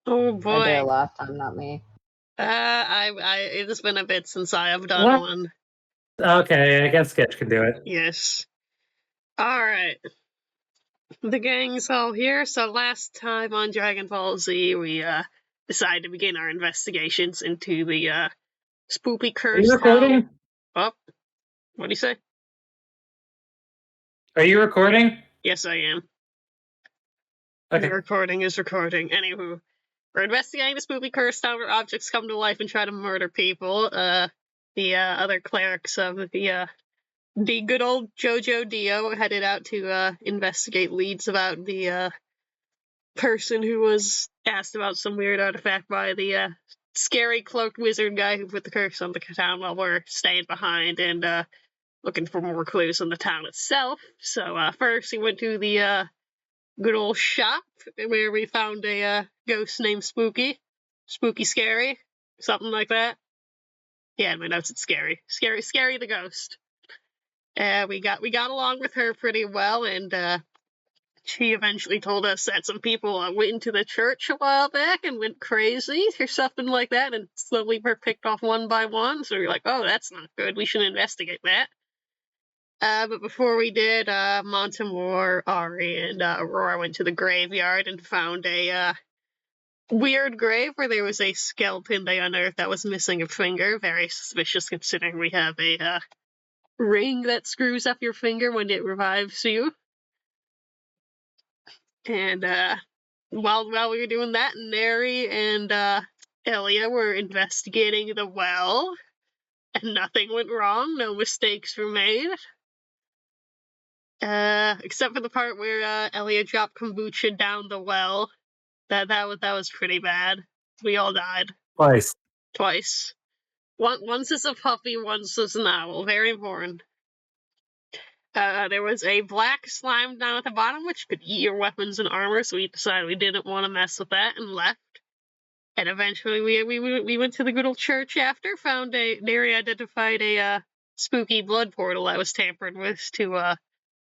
Oh I did it boy. last time, not me. It has been a bit since I have done What? one. Okay, I guess Sketch can do it. Yes. Alright. The gang's all here, so last time on Dragon Ball Z, we, decided to begin our investigations into the, spoopy Are you cursed recording? Oh, what do you say? Are you recording? Yes, I am. Okay. The recording is recording. Anywho, we're investigating the spoopy cursed town where objects come to life and try to murder people. The other clerics of the good old Jojo Dio headed out to investigate leads about the person who was asked about some weird artifact by the scary cloaked wizard guy who put the curse on the town, while we're staying behind and looking for more clues on the town itself. So first we went to the good old shop where we found a ghost named Spooky. Spooky Scary. Something like that. Yeah, in my notes it's Scary. Scary the ghost. We got along with her pretty well, and she eventually told us that some people went into the church a while back and went crazy or something like that, and slowly were picked off one by one. So we're like, oh, that's not good. We should investigate that. But before we did, Montimore, Ari, and Aurora went to the graveyard and found a weird grave where there was a skeleton they unearthed that was missing a finger. Very suspicious considering we have a ring that screws up your finger when it revives you. And while we were doing that, Neri and Elia were investigating the well, and nothing went wrong. No mistakes were made. Except for the part where Elia dropped kombucha down the well. That was pretty bad. We all died. Twice. Once as a puppy, once as an owl. Very important. There was a black slime down at the bottom, which could eat your weapons and armor, so we decided we didn't want to mess with that and left. And eventually we went to the good old church after, found Neri identified a spooky blood portal that was tampered with to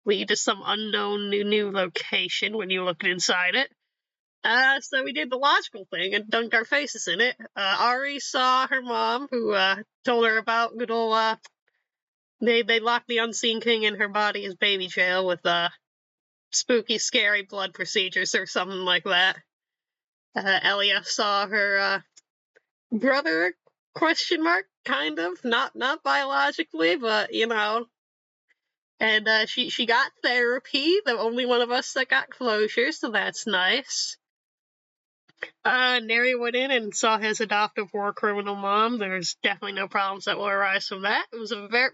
lead to some unknown new location when you looked inside it. So we did the logical thing and dunked our faces in it. Ari saw her mom, who told her about good old they locked the unseen king in her body as baby jail with spooky, scary blood procedures or something like that. Elia saw her brother, question mark, kind of, not biologically, but you know. And she got therapy, the only one of us that got closure, so that's nice. Neri went in and saw his adoptive war criminal mom. There's definitely no problems that will arise from that. It was a bit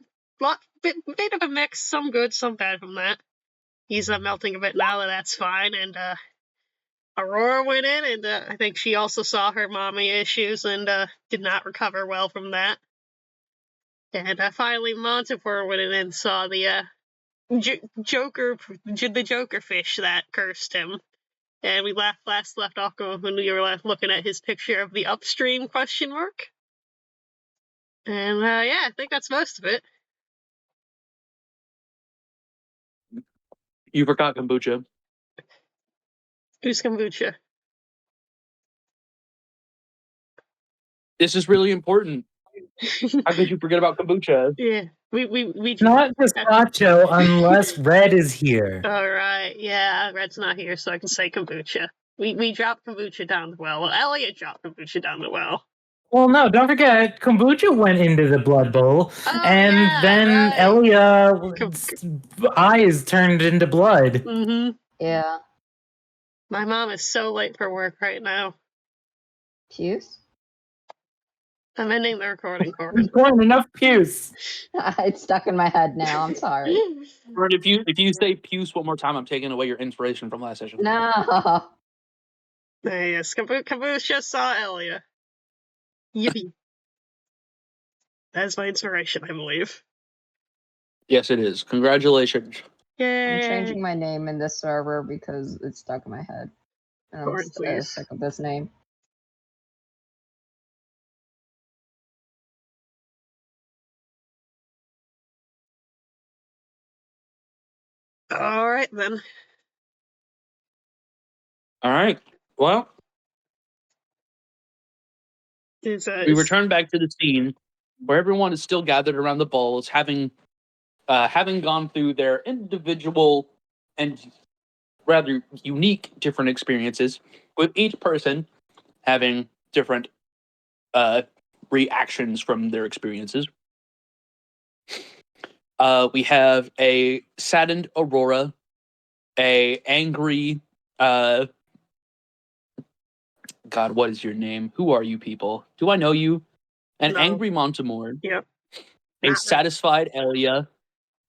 of a mix, some good, some bad from that. He's melting a bit now, that's fine. And Aurora went in, and I think she also saw her mommy issues and did not recover well from that. And finally, Montimore went in and saw the Joker fish that cursed him. And we left off when we were looking at his picture of the upstream question mark. And yeah, I think that's most of it. You forgot kombucha. Who's kombucha? This is really important. How could you forget about kombucha? Yeah, we Not gazpacho unless Red is here. All right, yeah, Red's not here, so I can say kombucha. We dropped kombucha down the well. Well, Elliot dropped kombucha down the well. Well, no, don't forget, kombucha went into the blood bowl, and yeah, then right. Elia's eyes turned into blood. Mm-hmm. Yeah. My mom is so late for work right now. Puce? I'm ending the recording, Corbin. Enough puce. It's stuck in my head now. I'm sorry. Or if you say puce one more time, I'm taking away your inspiration from last session. No. Yes, kombucha saw Elia. Yippee. That's my inspiration, I believe. Yes, it is. Congratulations. Yay! I'm changing my name in this server because it's stuck in my head. And I'm sick of this name. All right, then. All right. Well, We return back to the scene where everyone is still gathered around the bowls, having gone through their individual and rather unique different experiences, with each person having different reactions from their experiences. We have a saddened Aurora, a angry God, what is your name? Who are you people? Do I know you? An angry Montimore. Yep. A satisfied Elia,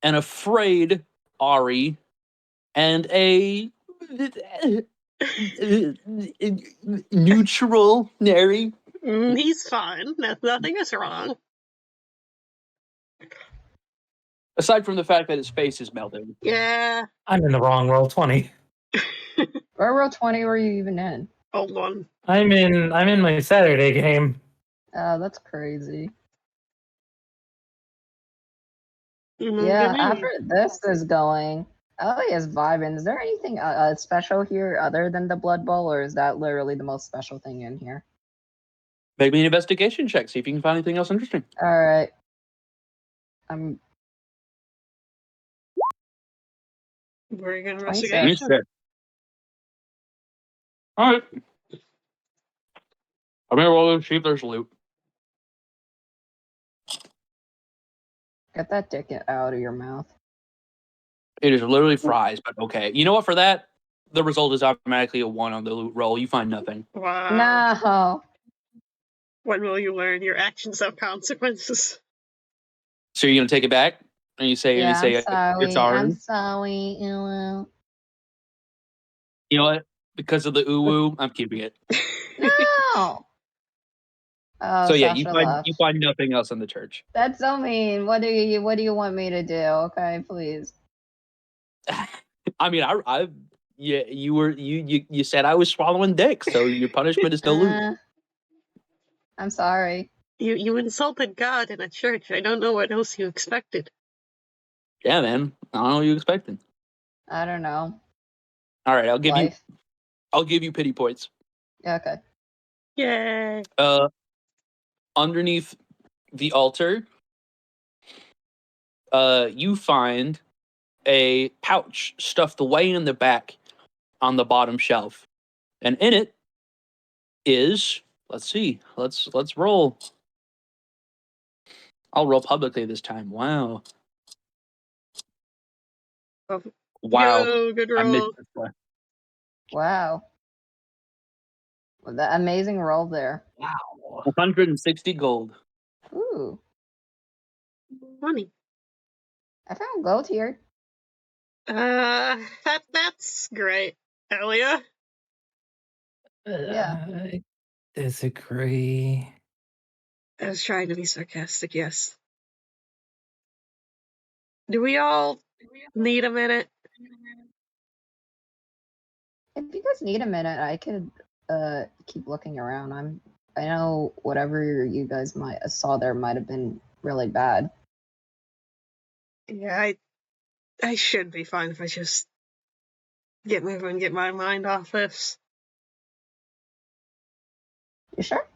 an afraid Ari, and a neutral Neri. He's fine. Nothing is wrong. Aside from the fact that his face is melting. Yeah. I'm in the wrong roll 20. Where roll 20 were you even in? Old one. I'm in my Saturday game. Oh, that's crazy. Yeah, after this is going, Elia's vibing. Is there anything special here other than the Blood Bowl, or is that literally the most special thing in here? Make me an investigation check. See if you can find anything else interesting. All right. Very good investigation. All right. I'm gonna roll and see if there's loot. Get that dick out of your mouth. It is literally fries, but okay. You know what? For that, the result is automatically a 1 on the loot roll. You find nothing. Wow. No. When will you learn your actions have consequences? So you're gonna take it back, and you say, I'm sorry. "You're sorry." I'm sorry. You know what? Because of the uwu, I'm keeping it. No. Oh, So yeah, Sasha you find nothing else in the church. That's so mean. What do you want me to do? Okay, please. I mean, you said I was swallowing dick, so your punishment is no loot. I'm sorry. You insulted God in a church. I don't know what else you expected. Yeah, man. I don't know what you expected. I don't know. All right, I'll give you pity points. Okay. Yay. Underneath the altar, you find a pouch stuffed away in the back on the bottom shelf, and in it is, let's see, let's roll. I'll roll publicly this time. Wow. Wow. Good roll. Wow. Well, that amazing roll there. Wow. 160 gold. Ooh. Money. I found gold here. That's great. Elia? Yeah. I disagree. I was trying to be sarcastic, yes. Do we all need a minute? If you guys need a minute, I could keep looking around. I know whatever you guys might saw there might have been really bad. Yeah, I should be fine if I just get moving and get my mind off this. You sure?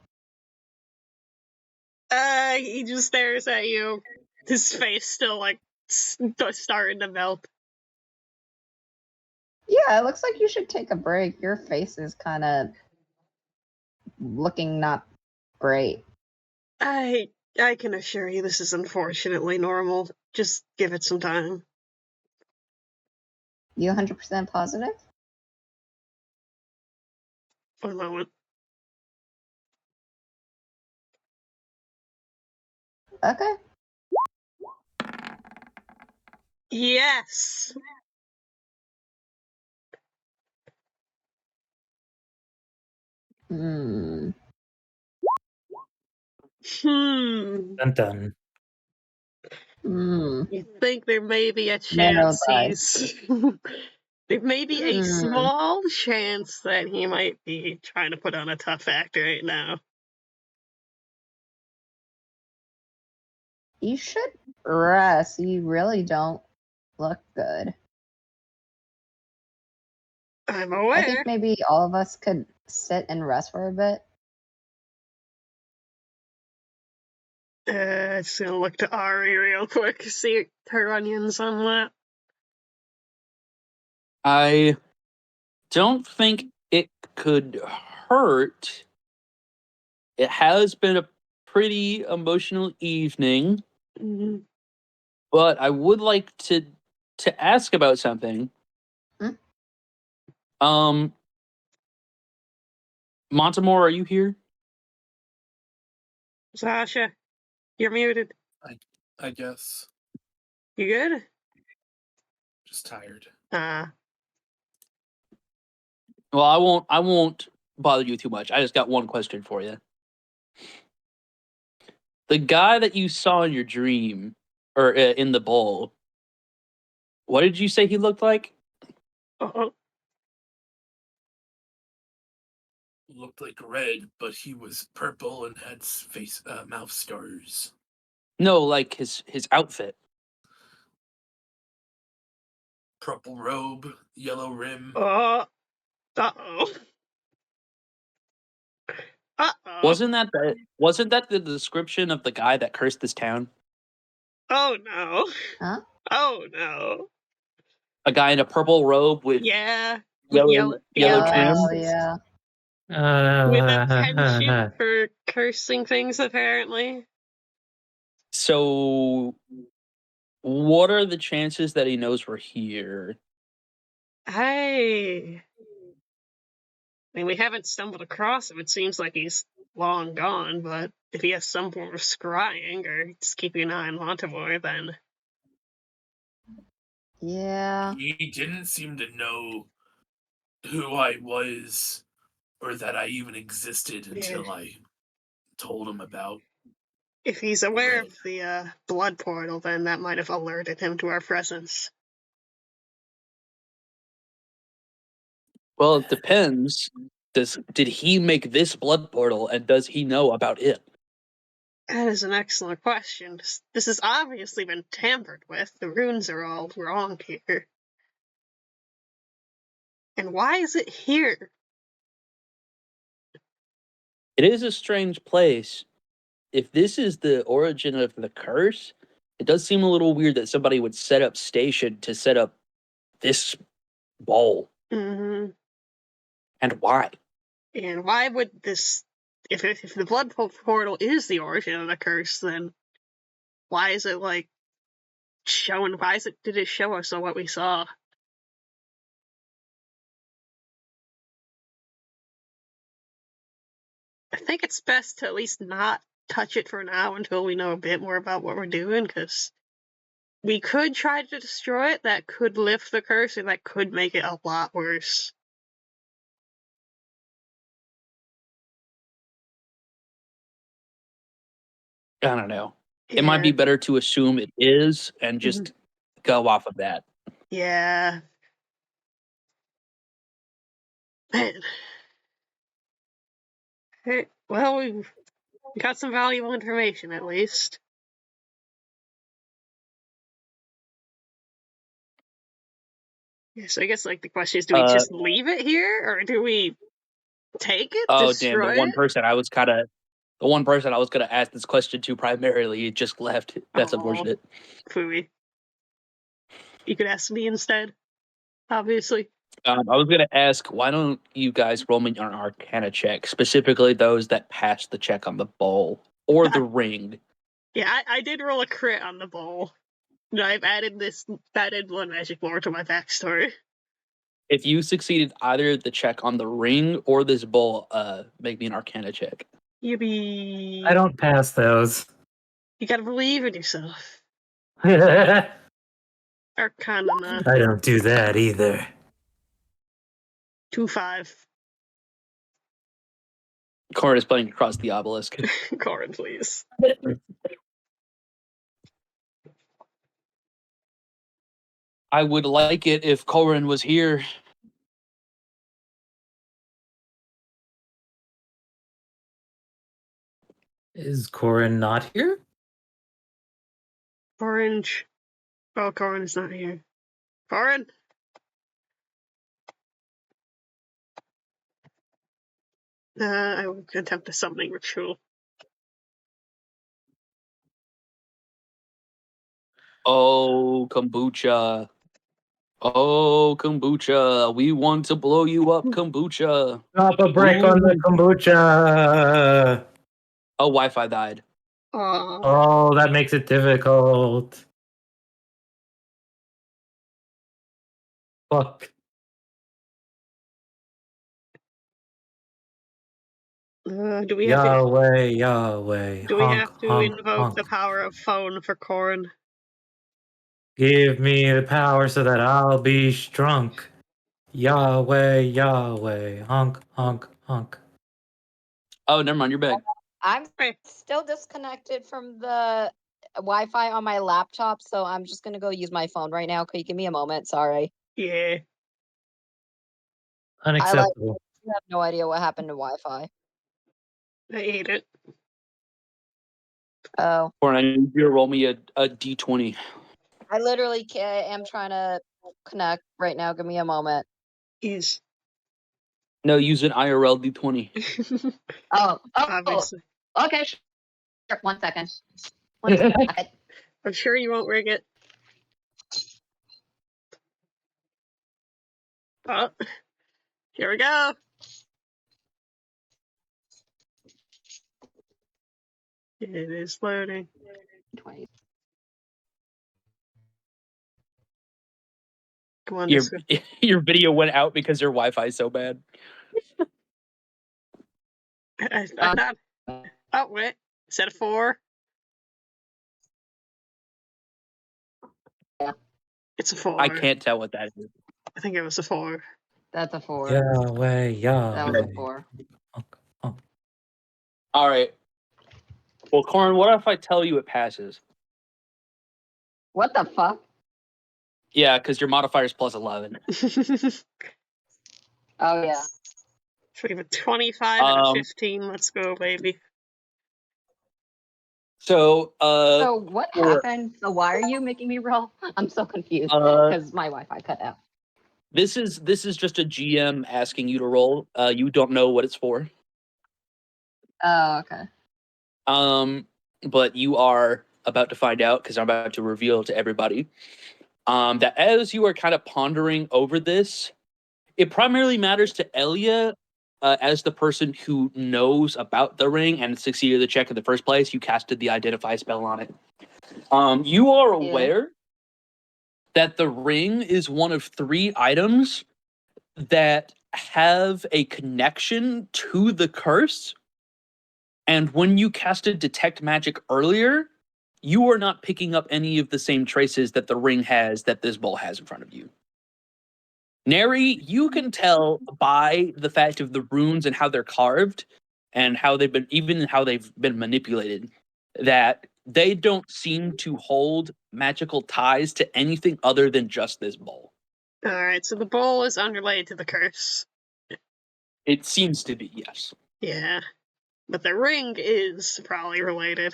He just stares at you. His face still, like, starting to melt. Yeah, it looks like you should take a break. Your face is kind of looking not great. I can assure you this is unfortunately normal. Just give it some time. You 100% positive? One moment. Okay. Yes! Hmm. Dun dun. You think there may be a Narrow chance eyes. he's... there may be a small chance that he might be trying to put on a tough act right now. You should rest. You really don't look good. I'm aware. I think maybe all of us could sit and rest for a bit. Just gonna look to Ari real quick, see her onions on that. I don't think it could hurt. It has been a pretty emotional evening, Mm-hmm. but I would like to ask about something. Hmm? Montimore, are you here? Sasha, you're muted. I guess. You good? Just tired. Well, I won't bother you too much. I just got one question for you. The guy that you saw in your dream, or in the bowl, what did you say he looked like? Uh-oh. Looked like red, but he was purple and had mouth scars. No, like his outfit. Purple robe, yellow rim. Uh-oh. Wasn't that the description of the guy that cursed this town? Oh no. Huh? Oh no. A guy in a purple robe with Yeah. With yellow yellow trim. Oh, trim. yeah. With a penchant for cursing things, apparently. So, what are the chances that he knows we're here? I mean, we haven't stumbled across him. It seems like he's long gone, but if he has some form of scrying or just keeping an eye on Montimore, then Yeah. He didn't seem to know who I was or that I even existed until I told him about if he's aware red. of the blood portal, then that might have alerted him to our presence. Well, it depends. Did he make this blood portal, and does he know about it? That is an excellent question. This has obviously been tampered with. The runes are all wrong here. And why is it here? It is a strange place. If this is the origin of the curse, it does seem a little weird that somebody would set up station to set up this bowl. Mm-hmm. And why? And why would this... If the blood portal is the origin of the curse, then why is it, like, showing... Did it show us what we saw? I think it's best to at least not touch it for now until we know a bit more about what we're doing, because we could try to destroy it. That could lift the curse, and that could make it a lot worse. I don't know. It might be better to assume it is and just go off of that. Yeah. Man. Hey, well, we got some valuable information, at least. Yeah, so I guess, like, the question is, do we just leave it here, or do we take it, Oh, damn, destroy the one it? person I was gonna ask this question to primarily just left. That's unfortunate. Phooey. You could ask me instead, obviously. I was gonna ask, why don't you guys roll me an Arcana check, specifically those that pass the check on the bowl or the ring? Yeah, I did roll a crit on the bowl. I've added one magic lore to my backstory. If you succeeded either the check on the ring or this bowl, make me an Arcana check. Yippee. I don't pass those. You gotta believe in yourself. I Arcana don't do that either. 2-5. Corin is playing across the obelisk. Corin, please. I would like it if Corin was here. Is Corin not here? Orange. Oh, Corin's not here. Corin? I will attempt a summoning ritual. Oh, kombucha. Oh, kombucha. We want to blow you up, kombucha. Drop a brick on the Ooh. kombucha. Oh, Wi-Fi died. Oh, that makes it difficult. Fuck. Do we have to? Yahweh, Yahweh. Do we Honk, have to honk, invoke honk. the power of phone for Corn? Give me the power so that I'll be strunk. Yahweh, Yahweh. Honk, honk, honk. Oh, never mind. You're back. I'm Hey. still disconnected from the Wi-Fi on my laptop, so I'm just gonna go use my phone right now. Could you give me a moment? Sorry. Yeah. Unacceptable. I have no idea what happened to Wi-Fi. I ate it. Oh. Or I need you to roll me a d20. I literally am trying to connect right now. Give me a moment. He's No, use an IRL d20. Oh, obviously. okay. Sure. 1 second. 1 second. I'm sure you won't rig it. Oh, here we go. It is loading. 20. Come on, Your Discord. your video went out because your Wi-Fi is so bad. I thought. Oh wait, is that a 4? Yeah. It's a 4. I can't tell what that is. I think it was a 4. That's a 4. Yahweh, Yahweh. That was a 4. Honk, honk. All right. Well, Corin, what if I tell you it passes? What the fuck? Yeah, because your modifier is plus 11. Oh yeah. So we have a 25 and a 15. Let's go, baby. So, So what for- happened? So why are you making me roll? I'm so confused Uh, because my Wi-Fi cut out. this is just a GM asking you to roll. You don't know what it's for. Oh, okay. But you are about to find out because I'm about to reveal to everybody. That as you are kind of pondering over this, it primarily matters to Elia as the person who knows about the ring and succeeded the check in the first place. You casted the identify spell on it. You are aware that the ring is one of 3 items that have a connection to the curse. And when you casted detect magic earlier, you are not picking up any of the same traces that the ring has that this bowl has in front of you. Neri, you can tell by the fact of the runes and how they're carved and how they've been manipulated, that they don't seem to hold magical ties to anything other than just this bowl. Alright, so the bowl is unrelated to the curse. It seems to be, yes. Yeah. But the ring is probably related.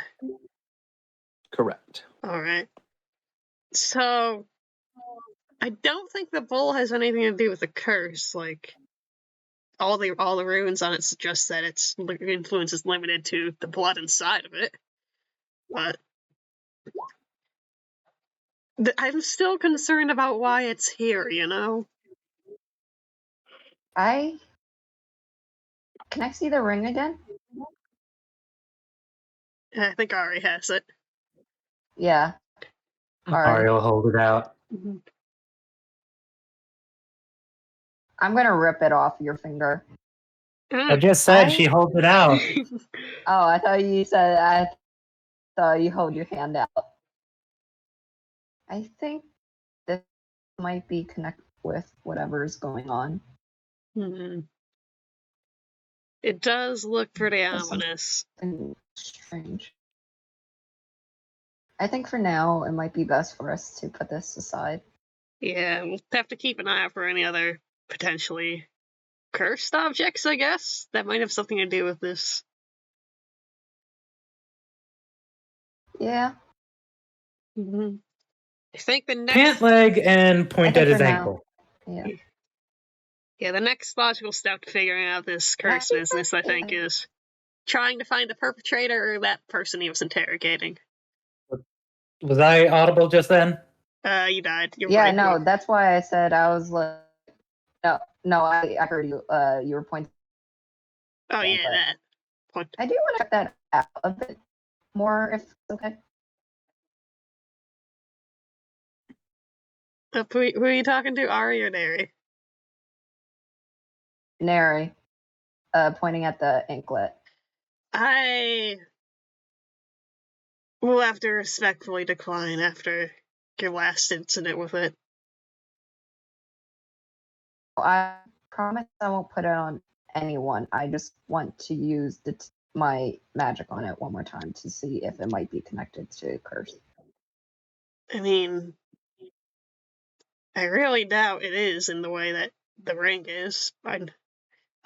Correct. Alright. So, I don't think the bowl has anything to do with the curse. Like, all the runes on it suggest that its influence is limited to the blood inside of it. But I'm still concerned about why it's here, you know? Can I see the ring again? I think Ari has it. Yeah. Ari will hold it out. Mm-hmm. I'm gonna rip it off your finger. I just said she holds it out. Oh, I thought you said I thought you hold your hand out. I think this might be connected with whatever is going on. Mm-hmm. It does look pretty ominous. Strange. I think for now it might be best for us to put this aside. Yeah, we'll have to keep an eye out for any other potentially cursed objects, I guess, that might have something to do with this. Yeah. Mm-hmm. I think the next Pant leg and point I at think his for now. ankle. Yeah. Yeah, the next logical step to figuring out this curse business, I think, is trying to find the perpetrator or that person he was interrogating. Was I audible just then? You died. You're Yeah, breaking no, up. that's why I said I was like, no, I heard you. You were pointing. Oh yeah, but that point. I do want to check that out a bit more, if it's okay. Who are you talking to, Ari or Neri? Nary, pointing at the anklet. I will have to respectfully decline after your last incident with it. I promise I won't put it on anyone. I just want to use my magic on it one more time to see if it might be connected to curse. I mean, I really doubt it is in the way that the ring is.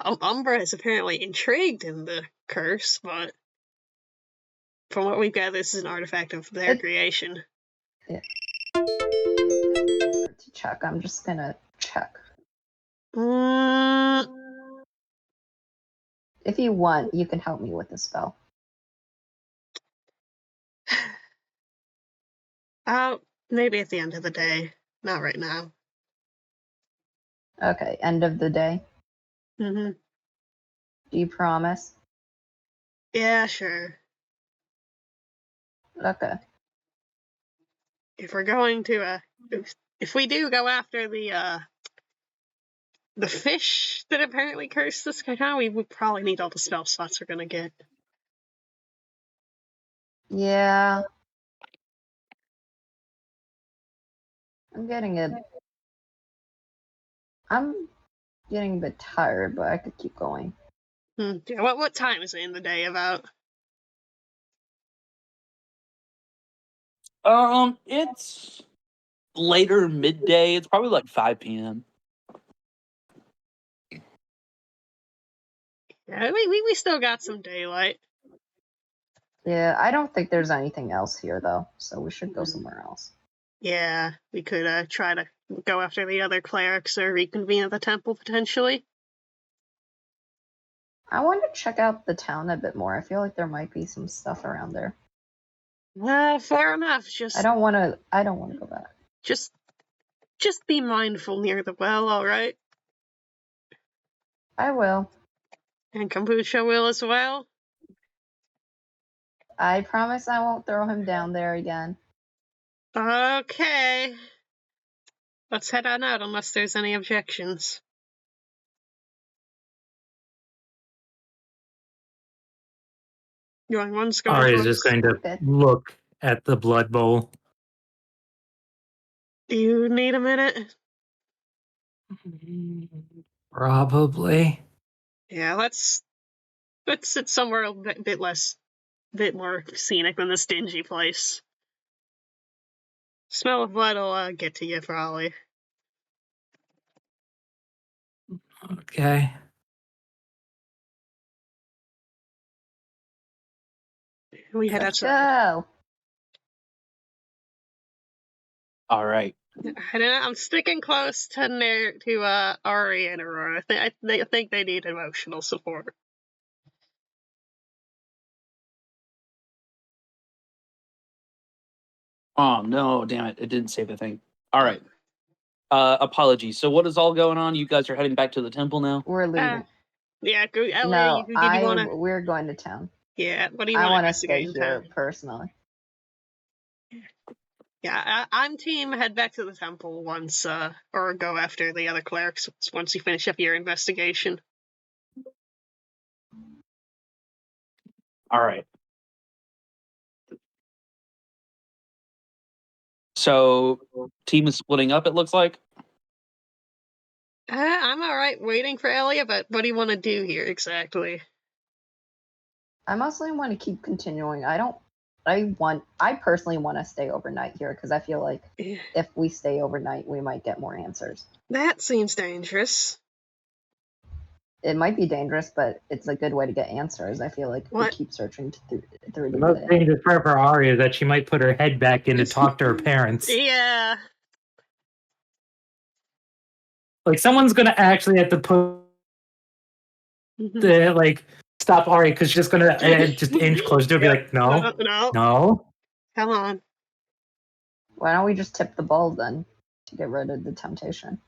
Umbra is apparently intrigued in the curse, but from what we've got, this is an artifact of their creation. Yeah. To check, I'm just gonna check. If you want, you can help me with the spell. Maybe at the end of the day. Not right now. Okay, end of the day. Mm-hmm. Do you promise? Yeah, sure. Okay. If we're going to, if we do go after the fish that apparently cursed this guy, we would probably need all the spell slots we're gonna get. Yeah. I'm getting a bit tired, but I could keep going. Yeah, what time is it in the day about? It's later midday. It's probably like 5 p.m. Yeah, we still got some daylight. Yeah, I don't think there's anything else here though, so we should go somewhere else. Yeah, we could try to go after the other clerics or reconvene at the temple potentially. I want to check out the town a bit more. I feel like there might be some stuff around there. Fair enough. I don't want to go back. Just be mindful near the well, all right? I will. And Kombucha will as well. I promise I won't throw him down there again. Okay. Let's head on out unless there's any objections. Going once, going Ari is twice. just going to Okay. look at the blood bowl. Do you need a minute? Probably. Yeah, let's sit somewhere a bit more scenic than this dingy place. Smell of blood will get to you probably. Okay. We head Let's outside. go. All right. I'm sticking close to Ari and Aurora. I think they need emotional support. Oh no, damn it! It didn't save the thing. All right. Apologies. So what is all going on? You guys are heading back to the temple now? We're leaving. Yeah, go LA. No, Did you wanna? we're going to town. Yeah, what do you I want want to to stay investigate in here town? personally. Yeah, I'm team head back to the temple once, or go after the other clerics once you finish up your investigation. All right. So team is splitting up. It looks like. I'm alright waiting for Elia, but what do you want to do here exactly? I mostly want to keep continuing. I personally want to stay overnight here because I feel like if we stay overnight, we might get more answers. That seems dangerous. It might be dangerous, but it's a good way to get answers. I feel like we What? keep searching through The the most day. dangerous part for Ari is that she might put her head back in to talk to her parents. Yeah. Like, someone's gonna actually have to put stop Ari because she's just gonna just inch closer to her and be like, no, No. no. Come on. Why don't we just tip the bowl then to get rid of the temptation?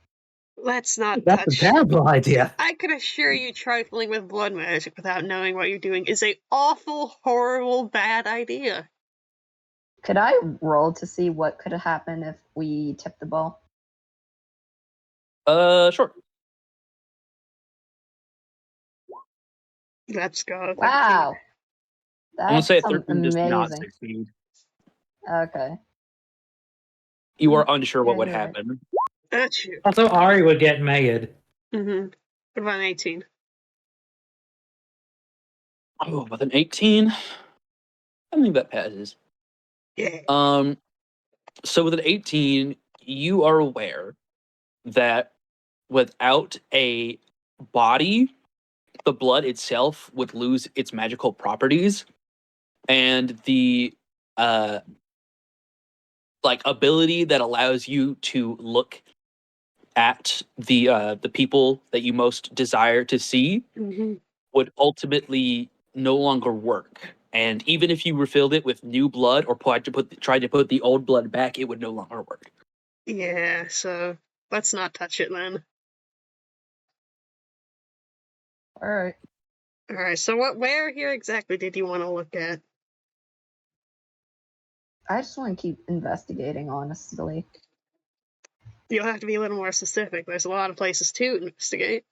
Let's not That's a touch. terrible idea. I can assure you, trifling with blood magic without knowing what you're doing is a awful, horrible, bad idea. Could I roll to see what could have happened if we tipped the bowl? Sure. Let's go. Wow. I'm gonna That's say a some 13 does not amazing. succeed. Okay. You are unsure what Yeah, would you're right. happen. That's you. Also, Ari would get made. Mm-hmm. What about an 18? Oh, with an 18, I think that passes. Yeah. So with an 18, you are aware that without a body, the blood itself would lose its magical properties, and the like ability that allows you to look at the people that you most desire to see Mm-hmm. would ultimately no longer work. And even if you refilled it with new blood or tried to put the old blood back, it would no longer work. Yeah, so let's not touch it then. All right. Alright, so where here exactly did you want to look at? I just want to keep investigating, honestly. You'll have to be a little more specific. There's a lot of places to investigate.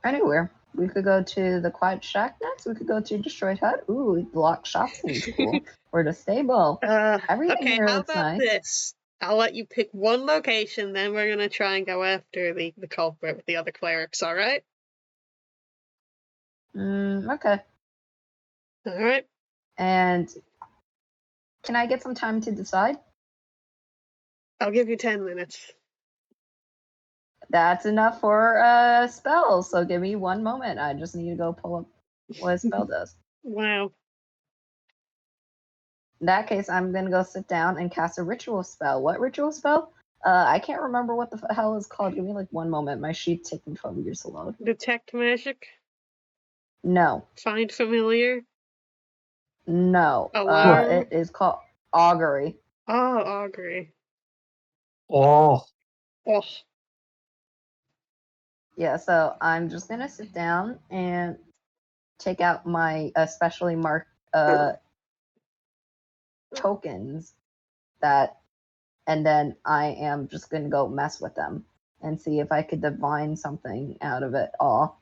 Anywhere. We could go to the Quiet Shack next. We could go to Destroyed Hut. Ooh, the locked shop seems cool. Or the stable. Everything Okay, here how looks about nice. this? I'll let you pick one location, then we're gonna try and go after the culprit with the other clerics, alright? Okay. Alright. And can I get some time to decide? I'll give you 10 minutes. That's enough for a spell, so give me one moment. I just need to go pull up what a spell does. Wow. In that case, I'm gonna go sit down and cast a ritual spell. What ritual spell? I can't remember what the hell it's called. Give me like one moment. My sheet's taking 12 years to load. Detect magic? No. Find familiar? No. Alarm? It is called augury. Oh, augury. Oh, Oh. Yeah, so I'm just gonna sit down and take out my specially marked tokens and then I am just gonna go mess with them and see if I could divine something out of it all.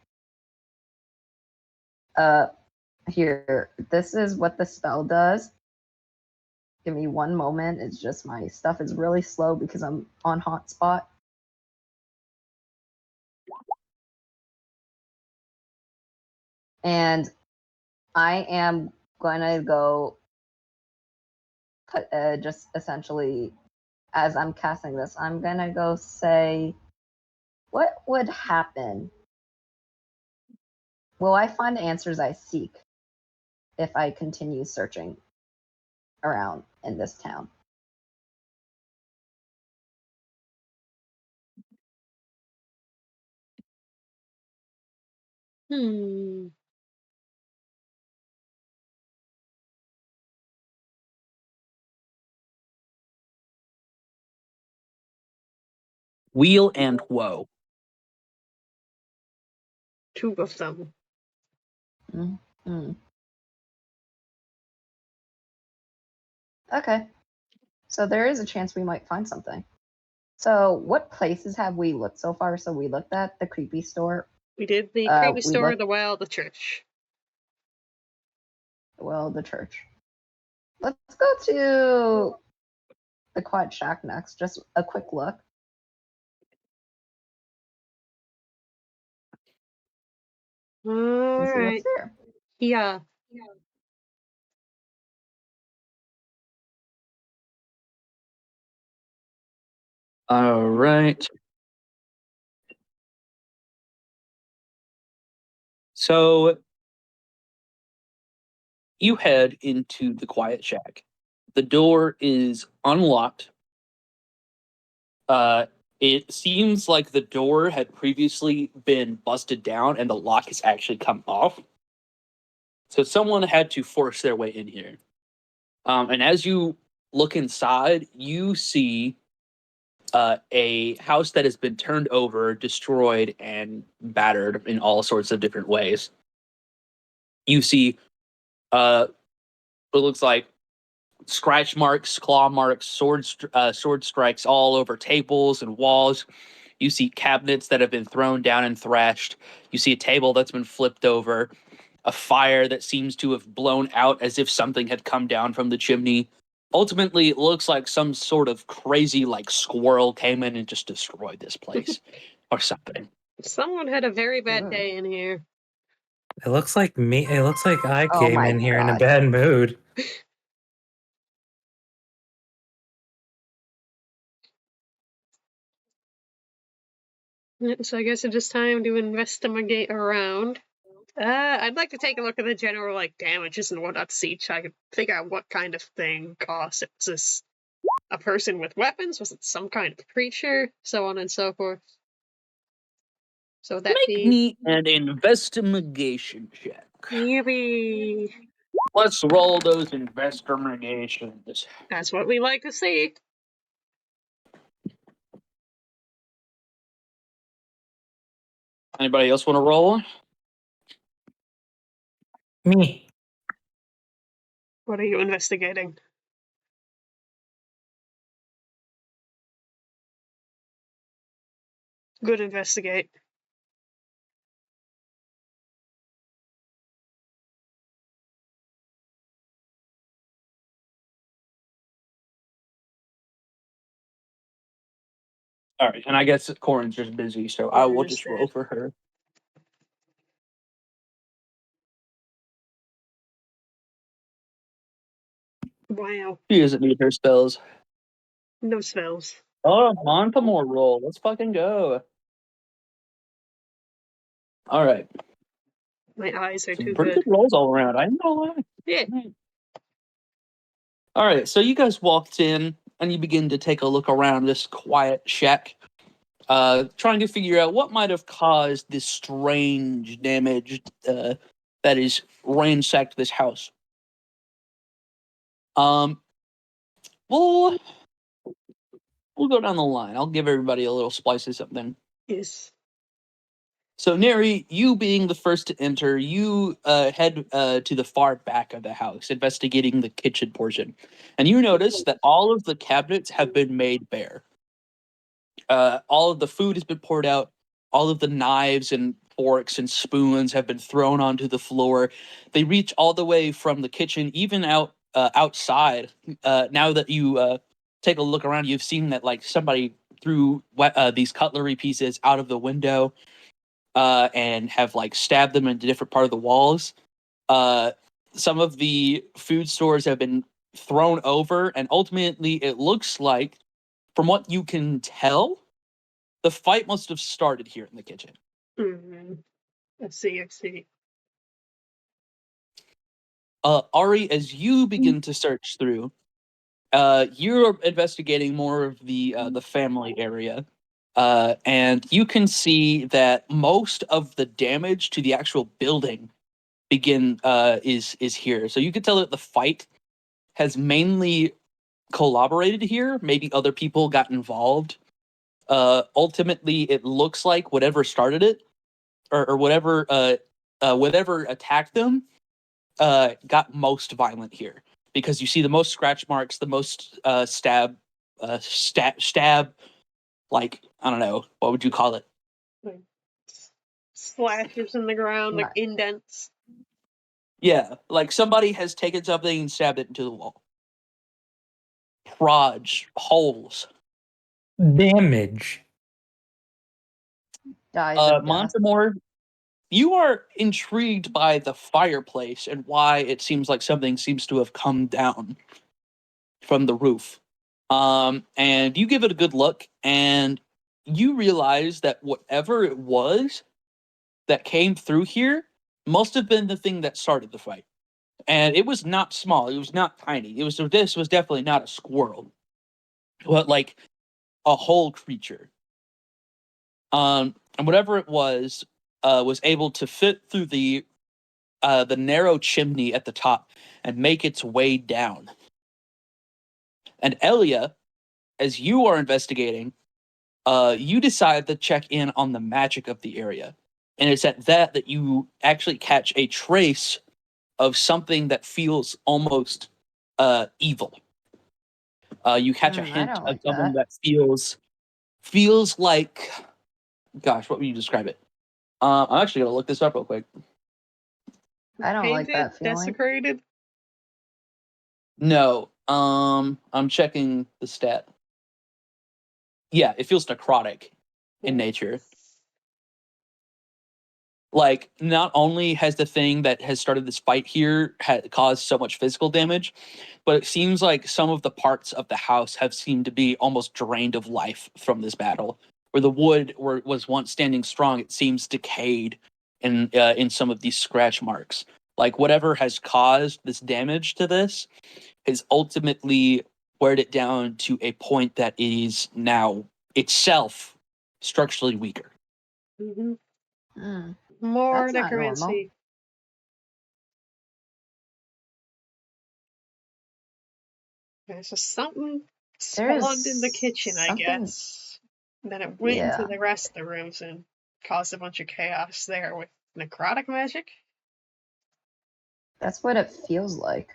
Here, this is what the spell does. Give me one moment. It's just my stuff is really slow because I'm on hotspot. And I am going to go just essentially, as I'm casting this, I'm going to go say, what would happen? Will I find the answers I seek if I continue searching around in this town? Hmm. Wheel and woe. Two of them. Mm-hmm. Okay. So there is a chance we might find something. So what places have we looked so far? So we looked at the creepy store. We did the creepy store, the well, the church. Well, the church. Let's go to the Quiet Shack next. Just a quick look. And see what's Alright. there. Yeah. All right. So you head into the quiet shack. The door is unlocked. It seems like the door had previously been busted down and the lock has actually come off. So someone had to force their way in here. And as you look inside, you see a house that has been turned over, destroyed, and battered in all sorts of different ways. You see what looks like scratch marks, claw marks, sword strikes all over tables and walls. You see cabinets that have been thrown down and thrashed. You see a table that's been flipped over, a fire that seems to have blown out as if something had come down from the chimney. Ultimately, it looks like some sort of crazy, like, squirrel came in and just destroyed this place or something. Someone had a very bad Ugh. day in here. It looks like me. It looks like I Oh came my in here in a God. bad mood. So I guess it is time to investigate around. I'd like to take a look at the general, like, damages and whatnot to see so I could figure out what kind of thing caused it. Was this a person with weapons? Was it some kind of creature? So on and so forth. So would that Make be... me an investigation check. Yippee! Let's roll those investigations. That's what we like to see. Anybody else want to roll? Me. What are you investigating? Good investigate. All right, and I guess Corin's just busy, so I will just roll for her. Wow. She doesn't need her spells. No spells. Oh, Montimore roll. Let's fucking go. All right. My eyes are Some too pretty good. good rolls all around. I know. Yeah. All right, so you guys walked in and you begin to take a look around this quiet shack, trying to figure out what might have caused this strange damage that is ransacked this house. Um, we'll we'll go down the line. I'll give everybody a little splice of something. Yes. So, Neri, you being the first to enter, you head to the far back of the house, investigating the kitchen portion. And you notice that all of the cabinets have been made bare. All of the food has been poured out. All of the knives and forks and spoons have been thrown onto the floor. They reach all the way from the kitchen, even outside. Now that you take a look around, you've seen that like somebody threw these cutlery pieces out of the window and have like stabbed them into different part of the walls. Some of the food stores have been thrown over, and ultimately, it looks like, from what you can tell, the fight must have started here in the kitchen. Mm-hmm. I see. Ari, as you begin to search through, you're investigating more of the family area. And you can see that most of the damage to the actual building is here. So you can tell that the fight has mainly collaborated here. Maybe other people got involved. Ultimately, it looks like whatever started it, or whatever attacked them, got most violent here. Because you see the most scratch marks, the most stab, like, I don't know, what would you call it? Like splashes in the ground, like Right. indents. Yeah, like somebody has taken something and stabbed it into the wall. Proj, holes. Damage. Dies of death. Montimore, you are intrigued by the fireplace and why it seems like something seems to have come down from the roof. And you give it a good look, and you realize that whatever it was that came through here must have been the thing that started the fight. And it was not small. It was not tiny. This was definitely not a squirrel, but like a whole creature. And whatever it was able to fit through the narrow chimney at the top and make its way down. And Elia, as you are investigating, you decide to check in on the magic of the area. And it's at that you actually catch a trace of something that feels almost evil. You catch a I hint don't of like something that. that feels like, gosh, what would you describe it? I'm actually gonna look this up real quick. I don't like Painted, that feeling. desecrated. No, I'm checking the stat. Yeah, it feels necrotic in nature. Like, not only has the thing that has started this fight here caused so much physical damage, but it seems like some of the parts of the house have seemed to be almost drained of life from this battle. Where the wood was once standing strong, it seems decayed in some of these scratch marks. Like, whatever has caused this damage to this has ultimately weared it down to a point that is now itself structurally weaker. Mm-hmm. Mm, More that's not normal. necromancy. There's just something spawned in the There's kitchen, I something. guess. Then it went into Yeah, the rest of the rooms and caused a bunch of chaos there with necrotic magic. that's what it feels like.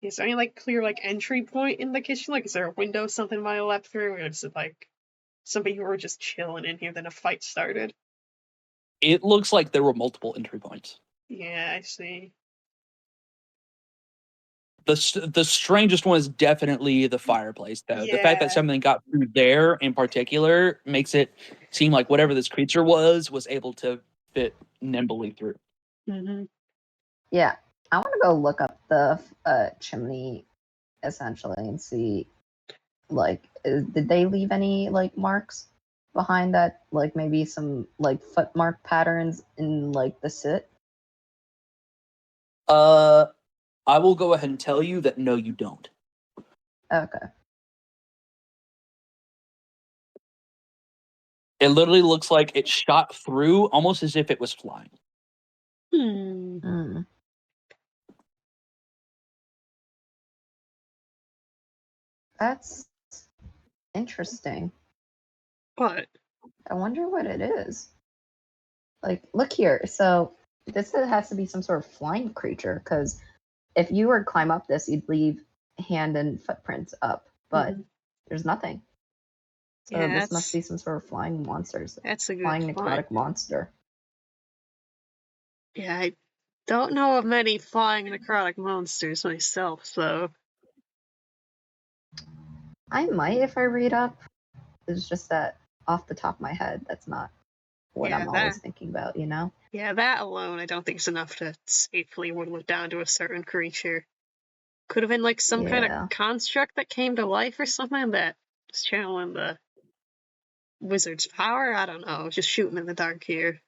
Is there any like clear like entry point in the kitchen? Like, is there a window something might have leapt through, or is it like somebody who were just chilling in here, then a fight started? It looks like there were multiple entry points. Yeah, I see. The strangest one is definitely the fireplace, though. The fact that Yeah. something got through there in particular makes it seem like whatever this creature was able to fit nimbly through. Mm-hmm. Yeah, I want to go look up the chimney essentially and see, like, did they leave any like marks behind that? Like maybe some like footmark patterns in like the soot. I will go ahead and tell you that no, you don't. Okay. It literally looks like it shot through almost as if it was flying. Hmm. Mm. That's interesting. What? I wonder what it is. Like, look here. So this has to be some sort of flying creature, because if you were to climb up this, you'd leave hand and footprints up, but there's nothing. So Yeah, this must be some sort of flying monsters. that's a good Flying point. necrotic monster. Yeah, I don't know of many flying necrotic monsters myself, so I might if I read up. It's just that off the top of my head, that's not what yeah, I'm always thinking about, you know? that alone I don't think is enough to safely whittle it down to a certain creature. Could have been like some kind Yeah, of construct that came to life or something that was channeling the wizard's power. I don't know, just shooting in the dark here.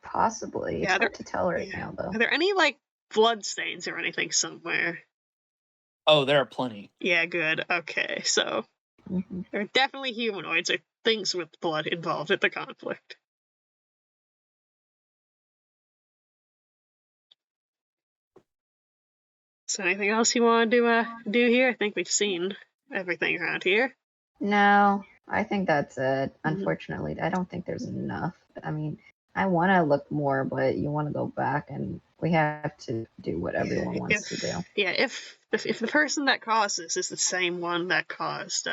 possibly. It's Yeah, hard to tell right yeah. now, though. Are there any like blood stains or anything somewhere? Oh, there are plenty. Yeah, good. Okay, so Hmm. there are definitely humanoids or things with blood involved in the conflict. So anything else you want to do here? I think we've seen everything around here. No, I think that's it. Mhm. Unfortunately, I don't think there's enough. I mean, I want to look more, but you want to go back, and we have to do what everyone wants to do. If the person that caused this is the same one that caused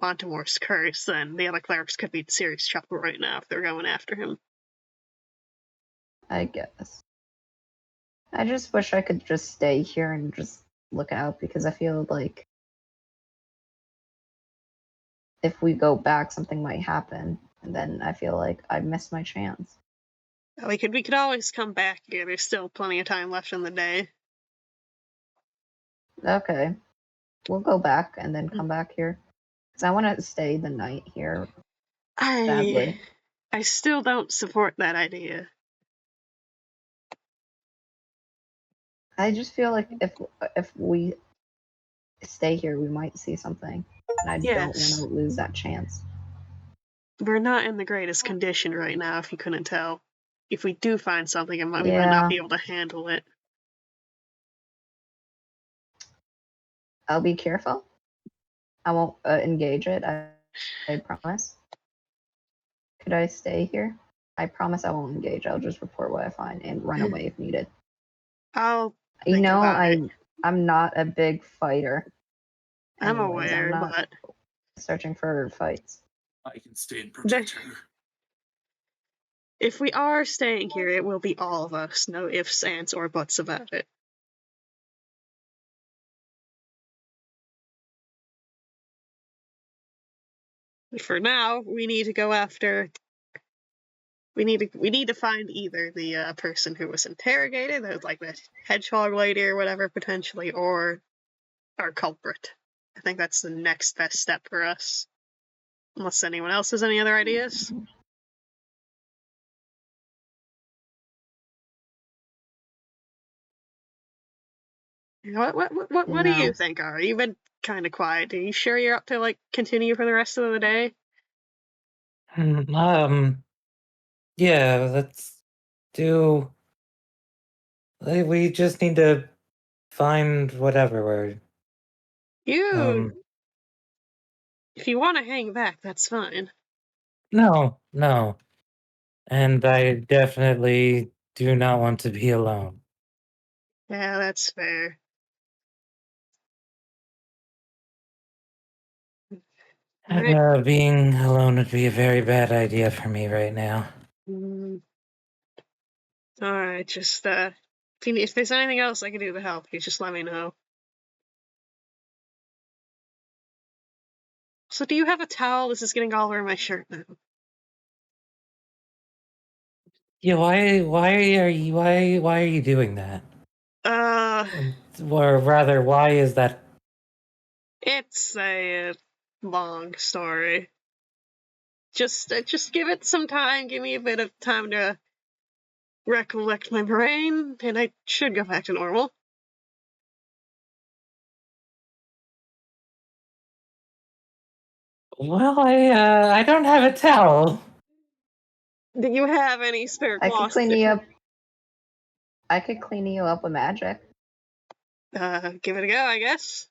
Montimore's curse, then the other clerics could be in serious trouble right now if they're going after him. I guess. I just wish I could just stay here and just look out, because I feel like if we go back, something might happen, and then I feel like I missed my chance. We could always come back here. There's still plenty of time left in the day. Okay, we'll go back and then come back here, because I want to stay the night here badly. I still don't support that idea. I just feel like if we stay here, we might see something, and I don't want Yes, to lose that chance. we're not in the greatest condition right now, if you couldn't tell. If we do find something, we might not Yeah, be able to handle it. I'll be careful. I won't engage it. I promise. Could I stay here? I promise I won't engage. I'll just report what I find and run away if needed. I'll You think know, about it. I'm not a big fighter. I'm Anyways, I'm aware, not but searching for fights. I can stay and protect her. if we are staying here, it will be all of us. No ifs, ands, or buts about it. But for now, we need to go after. We need to find either the person who was interrogated, like the hedgehog lady or whatever, potentially, or our culprit. I think that's the next best step for us. Unless anyone else has any other ideas. What do you No. think, Ari? You've been kind of quiet. Are you sure you're up to continue for the rest of the day? Yeah, let's do. We just need to find whatever word. You, if you want to hang back, that's fine. No. And I definitely do not want to be alone. Yeah, that's fair. Right. Being alone would be a very bad idea for me right now. Alright, just if there's anything else I can do to help you, just let me know. So do you have a towel? This is getting all over my shirt now. Yeah, why are you doing that? Or rather, why is that? It's a long story. Just give it some time. Give me a bit of time to recollect my brain, and I should go back to normal. Well, I don't have a towel. Do you have any spare I could cloths? clean you up. I could clean you up with magic. Give it a go, I guess.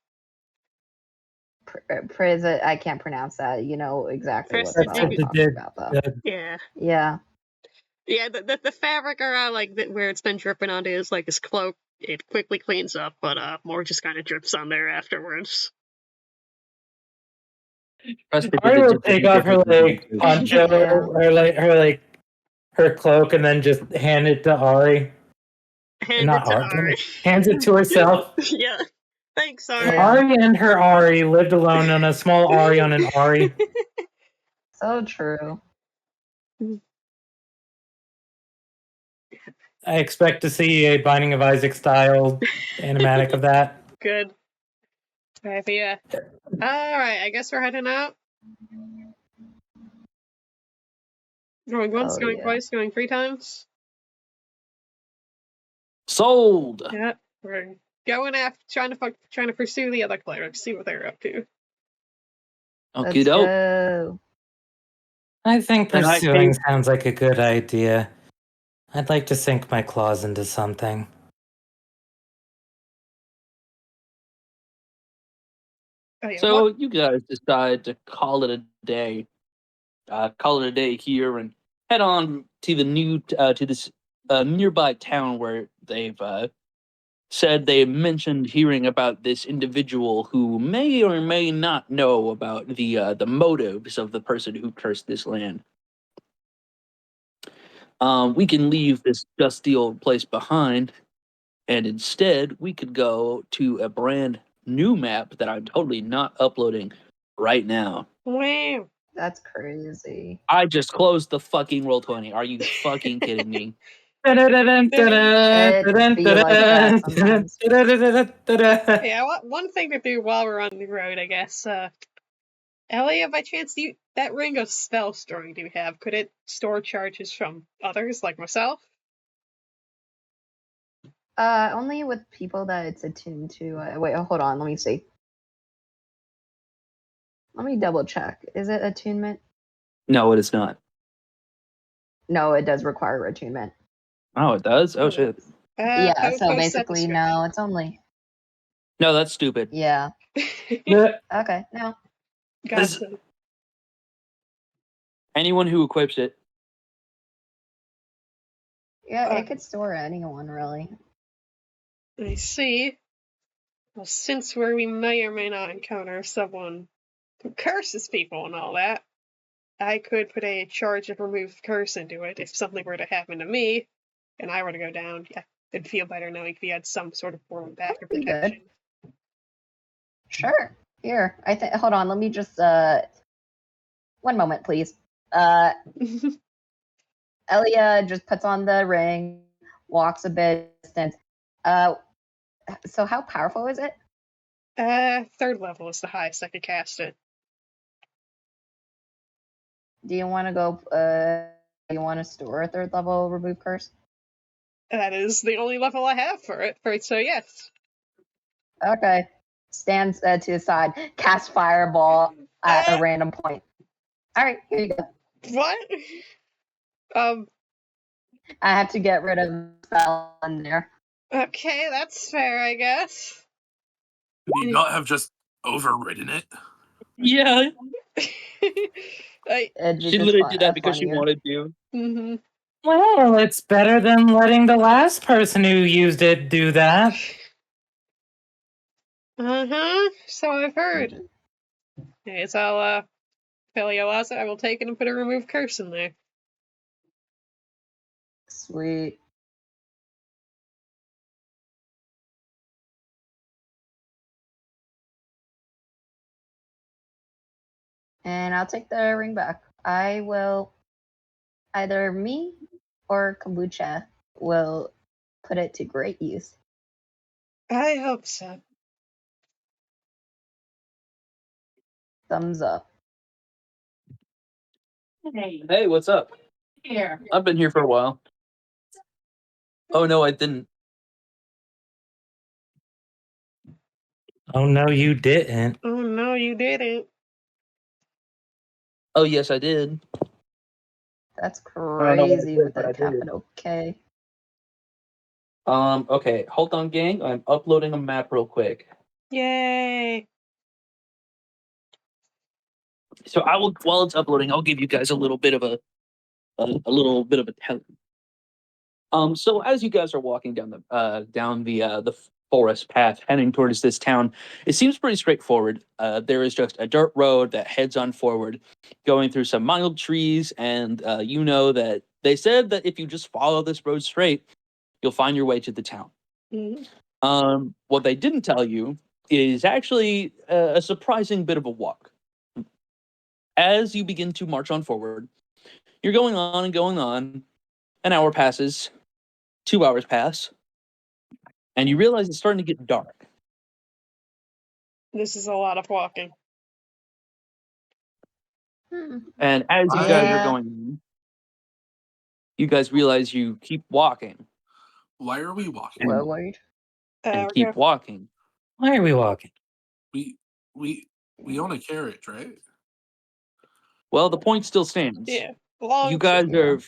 I can't pronounce that. You know exactly what spell I'm talking about, though. Yeah. Yeah. Yeah, the fabric around where it's been dripping onto is his cloak. It quickly cleans up, but more just kind of drips on there afterwards. I will take off her poncho or her cloak and then just hand it to Ari. Hand Not it to Ari. Ari. Hands it to herself. Yeah. Thanks, Ari. Ari and her Ari lived alone on a small Ari on an Ari. So true. I expect to see a Binding of Isaac style animatic of that. Good. Alright, but yeah. Alright, I guess we're heading out. Going once, going twice, going 3 times. Sold. Yeah, we're going after trying to pursue the other clerics, see what they're up to. Okay, Let's go. I think And I pursuing hate- sounds like a good idea. I'd like to sink my claws into something. Oh, yeah, So you guys decide to call it a day. Call it a day here and head on to to this nearby town where they've said they mentioned hearing about this individual who may or may not know about the motives of the person who cursed this land. We can leave this dusty old place behind, and instead we could go to a brand new map that I'm totally not uploading right now. Wow. That's crazy. I just closed the fucking Roll20. Are you fucking kidding me? It be like that sometimes. Yeah, one thing to do while we're on the road, I guess. Elliot, by chance, that ring of spell storing do you have? Could it store charges from others, like myself? Only with people that it's attuned to. Wait, hold on. Let me see. Let me double check. Is it attunement? No, it is not. No, it does require attunement. Oh, it does? Oh, shit. Yeah, so basically, no, it's only No, that's stupid. Yeah. Yeah. Okay. No. Gotcha. Anyone who equips it. Yeah, it could store anyone really. I see. Well, since we may or may not encounter someone who curses people and all that, I could put a charge of remove curse into it if something were to happen to me and I were to go down. Yeah, it'd feel better knowing we had some sort of form of backup That'd be good. protection. Sure. Here, I think. Hold on. Let me just. One moment, please. Elia just puts on the ring, walks a bit distance. So how powerful is it? 3rd level is the highest I could cast it. Do you want to go? Do you want to store a 3rd level remove curse? That is the only level I have for it. So yes. Okay. Stands to the side. Cast fireball at a random point. All right, here you go. What? I have to get rid of the spell in there. Okay, that's fair, I guess. Could you not have just overridden it? Yeah, It'd be she just literally did that because she funnier. wanted to. Mm-hmm. Well, it's better than letting the last person who used it do that. Uh-huh. So I've heard. Okay, so I'll, Paleolaza, I will take it and put a remove curse in there. Sweet. And I'll take the ring back. I will either me or kombucha will put it to great use. I hope so. Thumbs up. Hey, what's up? Here. I've been here for a while. Oh no, I didn't. Oh no, you didn't. Oh no, you didn't. Oh yes, I did. That's I don't know what I crazy did, with but a I did. capital K. Okay, hold on, gang. I'm uploading a map real quick. Yay. So I will, while it's uploading, I'll give you guys a little bit of a little bit of a tell. So as you guys are walking down the forest path heading towards this town, it seems pretty straightforward. There is just a dirt road that heads on forward, going through some mild trees, and you know that they said that if you just follow this road straight, you'll find your way to the town. Mm-hmm. What they didn't tell you is actually a surprising bit of a walk. As you begin to march on forward, you're going on and going on. An hour passes, 2 hours pass, and you realize it's starting to get dark. This is a lot of walking. And as you Wow. guys are Yeah. going on, you guys realize you keep walking Why are we walking? Willard. and We're keep gonna- walking. Why are we walking? We own a carriage, right? Well, the point still stands. Yeah. Long You guys Yeah. are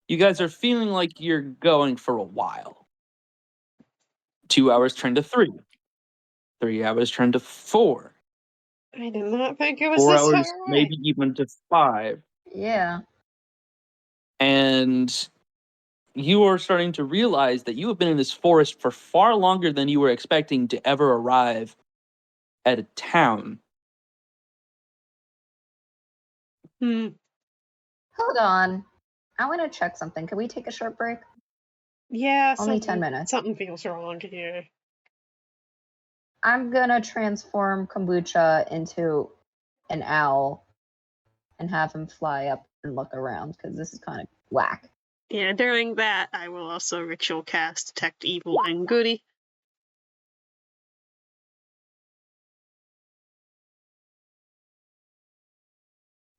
you guys are feeling like you're going for a while. 2 hours turn to 3. 3 hours turn to 4. I did not think it was 4 this hours, far away. maybe even to 5. Yeah. And you are starting to realize that you have been in this forest for far longer than you were expecting to ever arrive at a town. Hold on. I want to check something. Can we take a short break? Yeah, Only 10 minutes. Something feels wrong here. I'm gonna transform kombucha into an owl and have him fly up and look around because this is kind of whack. Yeah, during that, I will also ritual cast Detect Evil and Goody.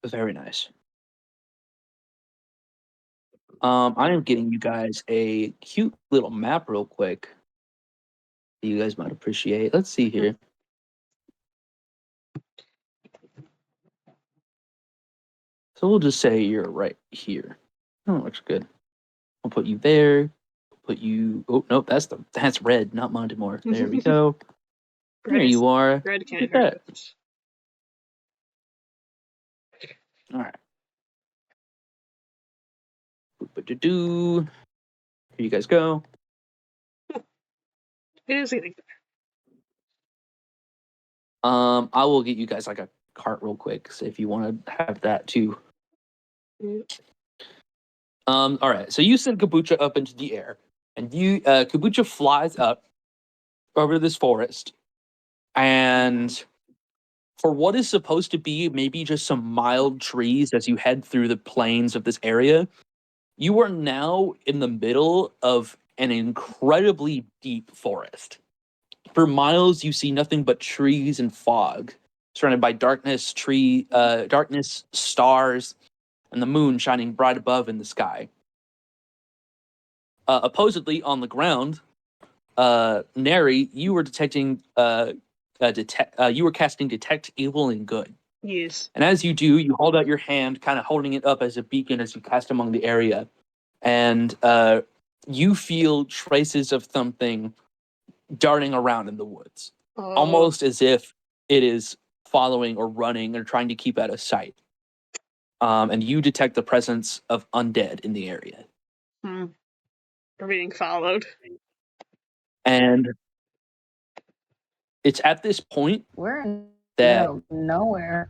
Very nice. I am getting you guys a cute little map real quick that you guys might appreciate. Let's see here. So we'll just say you're right here. Oh, looks good. I'll put you there. Put you. Oh nope, that's red, not Montimore. There we go. There you are. Red Look can't at hurt that. it. All right. Here you guys go. It is getting I will get you guys like a cart real quick, so if you want to have that too. there. All right. So you send Kabucha up into the air, and Kabucha flies up over this forest, and for what is supposed to be maybe just some mild trees as you head through the plains of this area, you are now in the middle of an incredibly deep forest. For miles, you see nothing but trees and fog, surrounded by darkness, darkness, stars, and the moon shining bright above in the sky. Oppositely, on the ground, Neri, you were you were casting detect evil and good. Yes. And as you do, you hold out your hand, kind of holding it up as a beacon as you cast among the area, and you feel traces of something darting around in the woods, almost as if it is following or running or trying to keep out of sight. And you detect the presence of undead in the area. We're being followed. And it's at this point We're in the that middle of nowhere.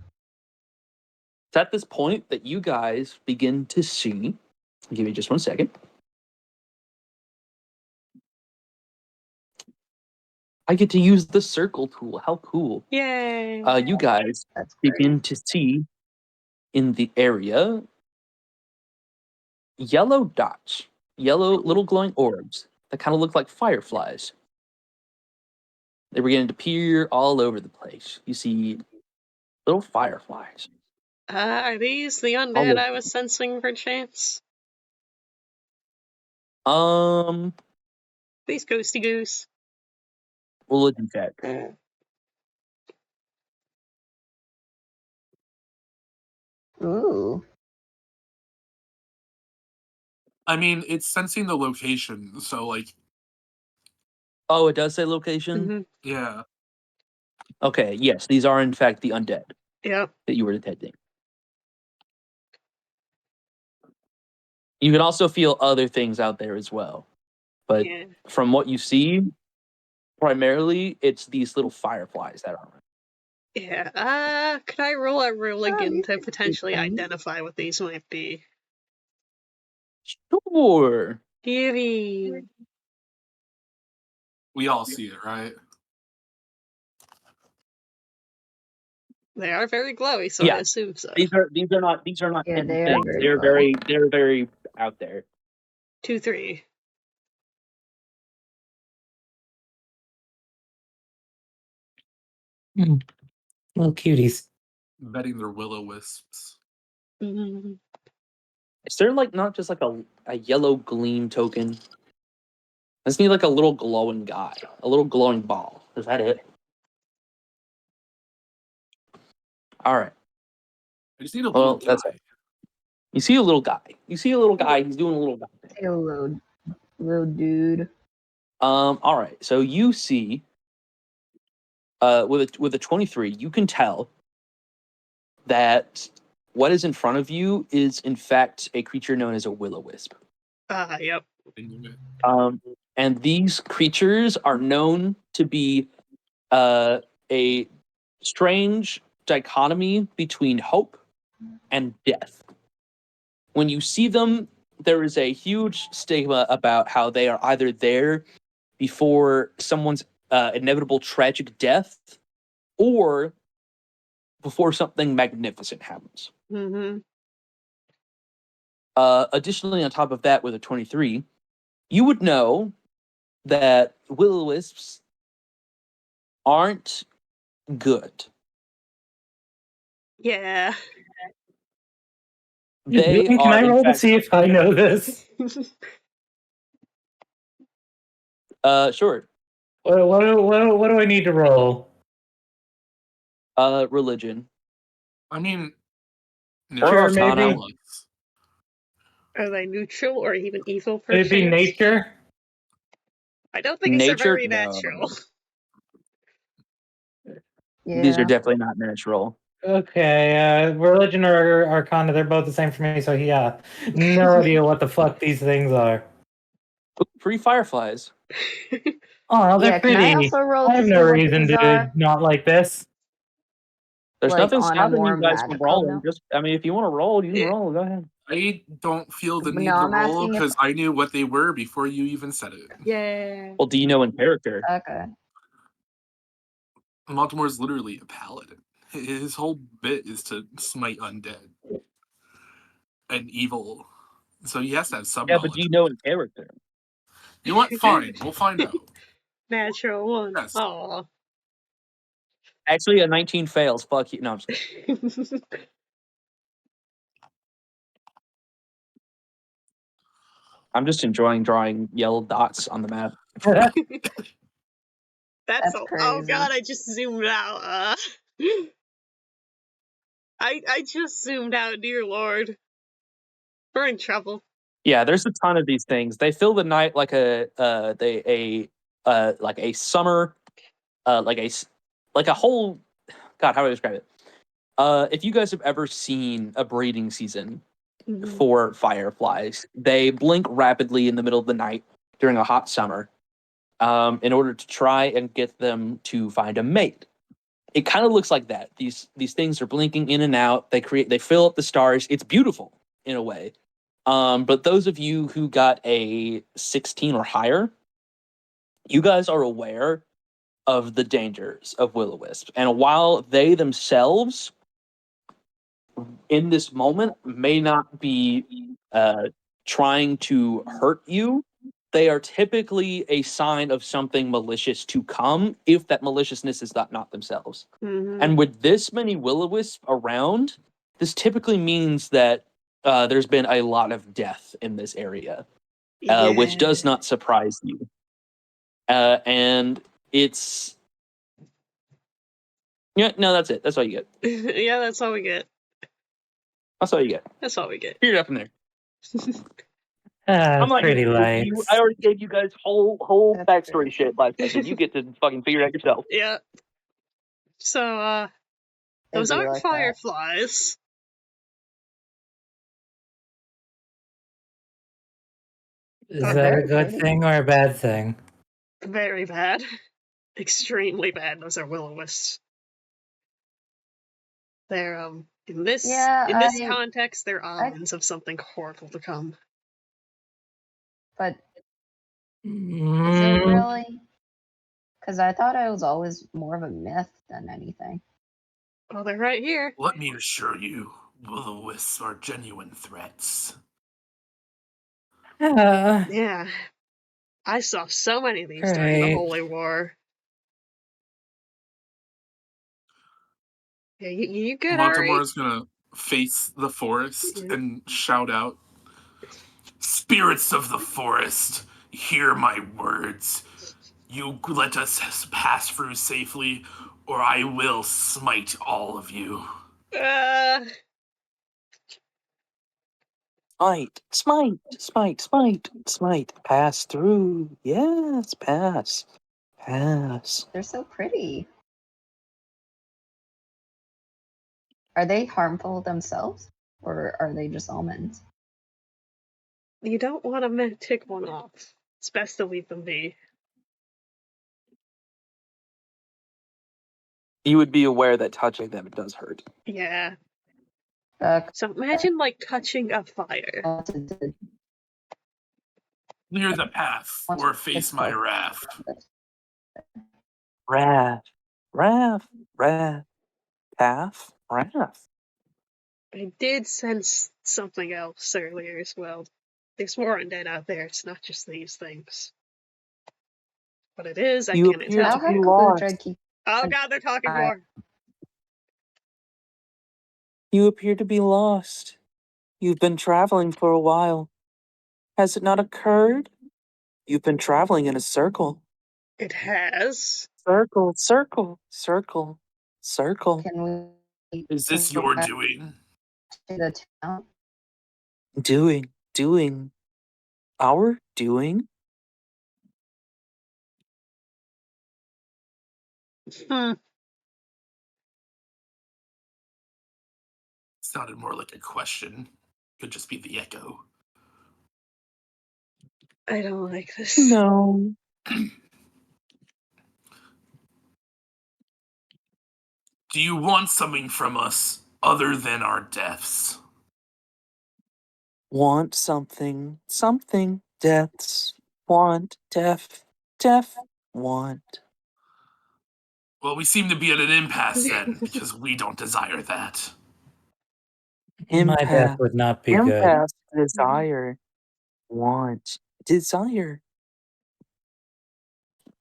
it's at this point that you guys begin to see. Give me just 1 second. I get to use the circle tool. How cool! Yay! You guys That's great. begin to see in the area yellow dots, yellow little glowing orbs that kind of look like fireflies. They begin to appear all over the place. You see little fireflies. Are these the undead I was sensing for chance? These ghosty goose. Religion check. Ooh. I mean, it's sensing the location, so like, Oh, it does say location? yeah. Okay, yes, these are in fact the undead Yep. that you were detecting. You can also feel other things out there as well. But Yeah. from what you see, primarily it's these little fireflies that are. Yeah. Could I roll a religion you to can potentially see things. identify what these might be? Sure. Giddy. We all see it, right? They are very glowy, so Yeah. I assume so. These are not Yeah, hidden they are things. very glowy. They're very out there. 2-3. Little cuties. Betting they're will-o-wisps. Mm-hmm. Is there like not just like a yellow gleam token? I just need like a little glowing guy, a little glowing ball. Is that it? All right. I just need a Well, little guy. that's it. You see a little guy. He's doing a little guy thing. Hey, little dude. All right. So you see, with a 23, you can tell that what is in front of you is in fact a creature known as a will-o-wisp. Yep. And these creatures are known to be a strange dichotomy between hope and death. When you see them, there is a huge stigma about how they are either there before someone's inevitable tragic death or before something magnificent happens. Mm-hmm. Additionally, on top of that, with a 23, you would know that will-o-wisps aren't good. Yeah. They Can are, I in roll to fact, see if I know this? sure. What do I need to roll? Religion. I mean, Sure, Arcana. maybe. Are they neutral or even evil for Would it be chance? nature? I don't think these are Nature? very No. natural. These are Yeah. definitely not natural. Okay, religion or arcana, they're both the same for me, so yeah. No idea what the fuck these things are. Ooh, pretty fireflies. Oh, they're Yeah, can I pretty. also roll I to have see no what reason these to are? not like this. There's Like nothing on a stopping more you guys from magical rolling. note? Just, I mean, if you want to roll, you can Yeah. roll. Go ahead. I don't feel the need No, to I'm roll asking if. because I knew what they were before you even said it. Yeah. Well, do you know in character? Okay. Montimore is literally a paladin. His whole bit is to smite undead and evil. So he has to have some Yeah, but do knowledge. you know in character? You know what? Fine. We'll find out. Natural one. Yes. Aw. Actually, a 19 fails. Fuck you. No, I'm just kidding. I'm just enjoying drawing yellow dots on the map. That's Oh crazy. god, I just zoomed out. I just zoomed out, dear lord. We're in trouble. Yeah, there's a ton of these things. They fill the night like a like a summer, like a whole. God, how do I describe it? If you guys have ever seen a breeding season for fireflies, they blink rapidly in the middle of the night during a hot summer, in order to try and get them to find a mate. It kind of looks like that. These things are blinking in and out. They fill up the stars. It's beautiful in a way. But those of you who got a 16 or higher, you guys are aware of the dangers of will-o-wisp. And while they themselves, in this moment, may not be trying to hurt you, they are typically a sign of something malicious to come if that maliciousness is not themselves. And with this many will-o-wisp around, this typically means that there's been a lot of death in this area, which does not surprise you. And it's no, that's it. That's all you get. Yeah, that's all we get. That's all you get. That's all we get. Figure it out from there. I'm not Pretty gonna give you. I lights. already gave you guys whole That's backstory crazy. shit last session. You get to fucking figure it out yourself. Yeah. So, those It'd be aren't like that. fireflies. Is They're that a very good pretty. thing or a bad thing? Very bad. Extremely bad. Those are will-o-wisps. They're, in this context, they're omens of something horrible to come. But is it Mm, really? Because I thought it was always more of a myth than anything. Oh, they're right here. Let me assure you, will-o-wisps are genuine threats. Yeah. I saw so many of these during the Great. Holy War. Yeah, you good, Ari? Montimore is gonna face the forest Yeah. and shout out, "Spirits of the forest, hear my words. You let us pass through safely, or I will smite all of you." Smite. Pass through. Yes, pass. They're so pretty. Are they harmful themselves? Or are they just almonds? You don't want to tick one off. It's best to leave them be. You would be aware that touching them does hurt. Yeah. Uh, So imagine, like, touching a fire. Clear the path, or face my wrath. Wrath. Path. Wrath. I did sense something else earlier as well. There's more undead out there. It's not just these things. What it is, I You can't appear tell How to be you. come the lost. dread keep? Oh god, they're talking more. You appear to be lost. You've been traveling for a while. Has it not occurred? You've been traveling in a circle. It has. Circle. Can we Is this go your back doing? to the town? Doing. Our doing? Hmm. Sounded more like a question. Could just be the echo. I don't like this. No. Do you want something from us other than our deaths? Want something, something, deaths, want, deaf, want. Well, we seem to be at an impasse then, because we don't desire that. My death Empath, would not be good. empath, desire, want, desire.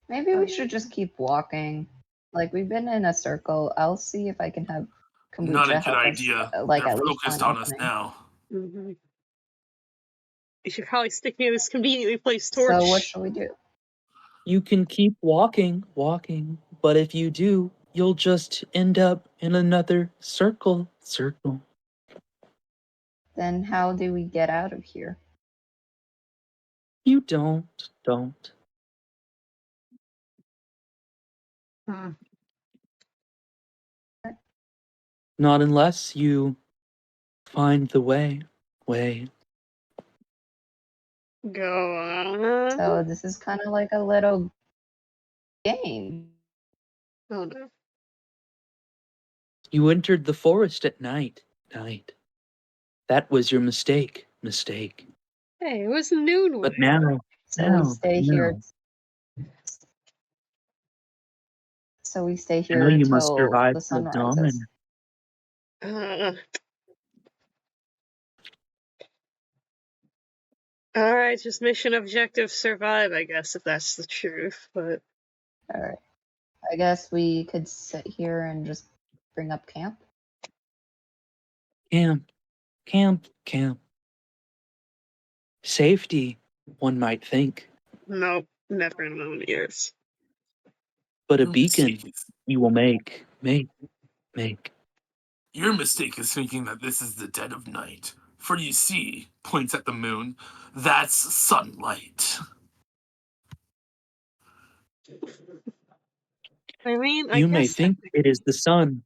Maybe we should just keep walking. Like, we've been in a circle. I'll see if I can have Not a kombucha good help us, idea. like, They're at least focused find on us opening. now. Mm-hmm. You should probably stick near this conveniently placed So what torch. shall we do? You can keep walking, but if you do, you'll just end up in another circle. Then how do we get out of here? You don't. Hmm. Not unless you find the way. Go on. So this is kind of like a little game. Oh no. You entered the forest at night. That was your mistake. Hey, it was noon But way. So we stay here. So we stay now here you must till survive the till sun rises. dawn. Alright, just mission objective survive, I guess, if that's the truth, but... Alright. I guess we could sit here and just bring up camp. Camp. Safety, one might think, Nope, never in a million years. but a Your beacon mistake is- you will make. Your mistake is thinking that this is the dead of night. For you see, points at the moon, that's sunlight. I mean, I You may guess think it is the sun,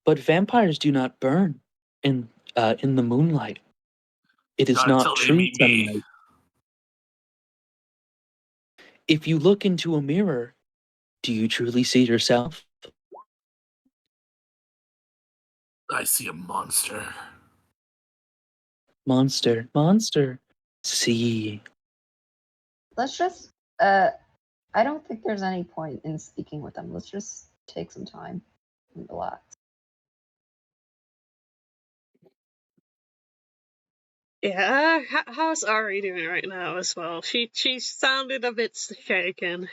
but vampires do not burn in the moonlight. It is Not not until they true meet me. sunlight. If you look into a mirror, do you truly see yourself? I see a monster. Monster. See. Let's just I don't think there's any point in speaking with them. Let's just take some time and relax. Yeah, how's Ari doing right now as well? She sounded a bit shaken.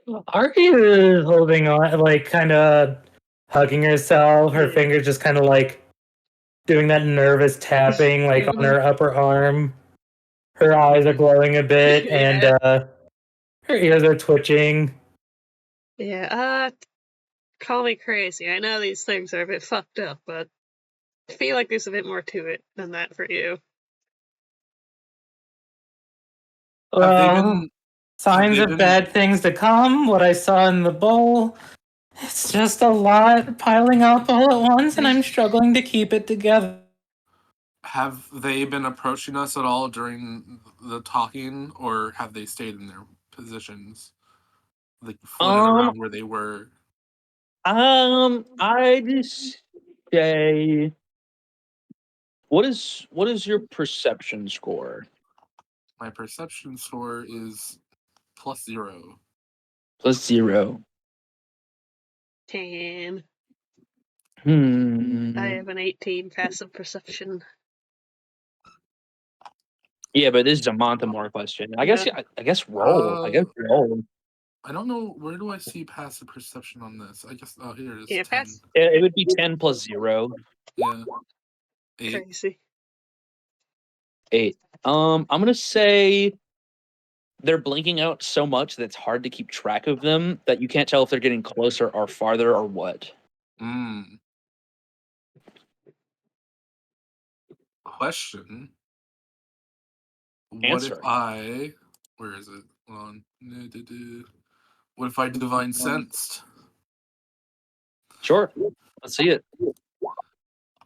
Arky is holding on, like, kind of hugging herself. Her Yeah. fingers just kind of like doing that nervous tapping, like on her upper arm. Her eyes are glowing a bit, and Yeah. her ears are twitching. Yeah, call me crazy. I know these things are a bit fucked up, but I feel like there's a bit more to it than that for you. Have they Well, been signs they of been- bad things to come. What I saw in the bowl. It's just a lot piling up all at once, and I'm struggling to keep it together. have they been approaching us at all during the talking, or have they stayed in their positions? Like floating around where they were? I'd say, what is your perception score? My perception score is +0. +0. 10. I have an 18 passive perception. Yeah, but this is a Montimore question. I guess roll. I don't know, where do I see passive perception on this? I guess, oh, here it is. Yeah, 10. It would be 10 +0. Yeah. 8. Crazy. 8. I'm gonna say they're blinking out so much that it's hard to keep track of them, that you can't tell if they're getting closer or farther or what. Question. Answer. Where is it? Hold on. What if I divine sensed? Sure. Let's see it.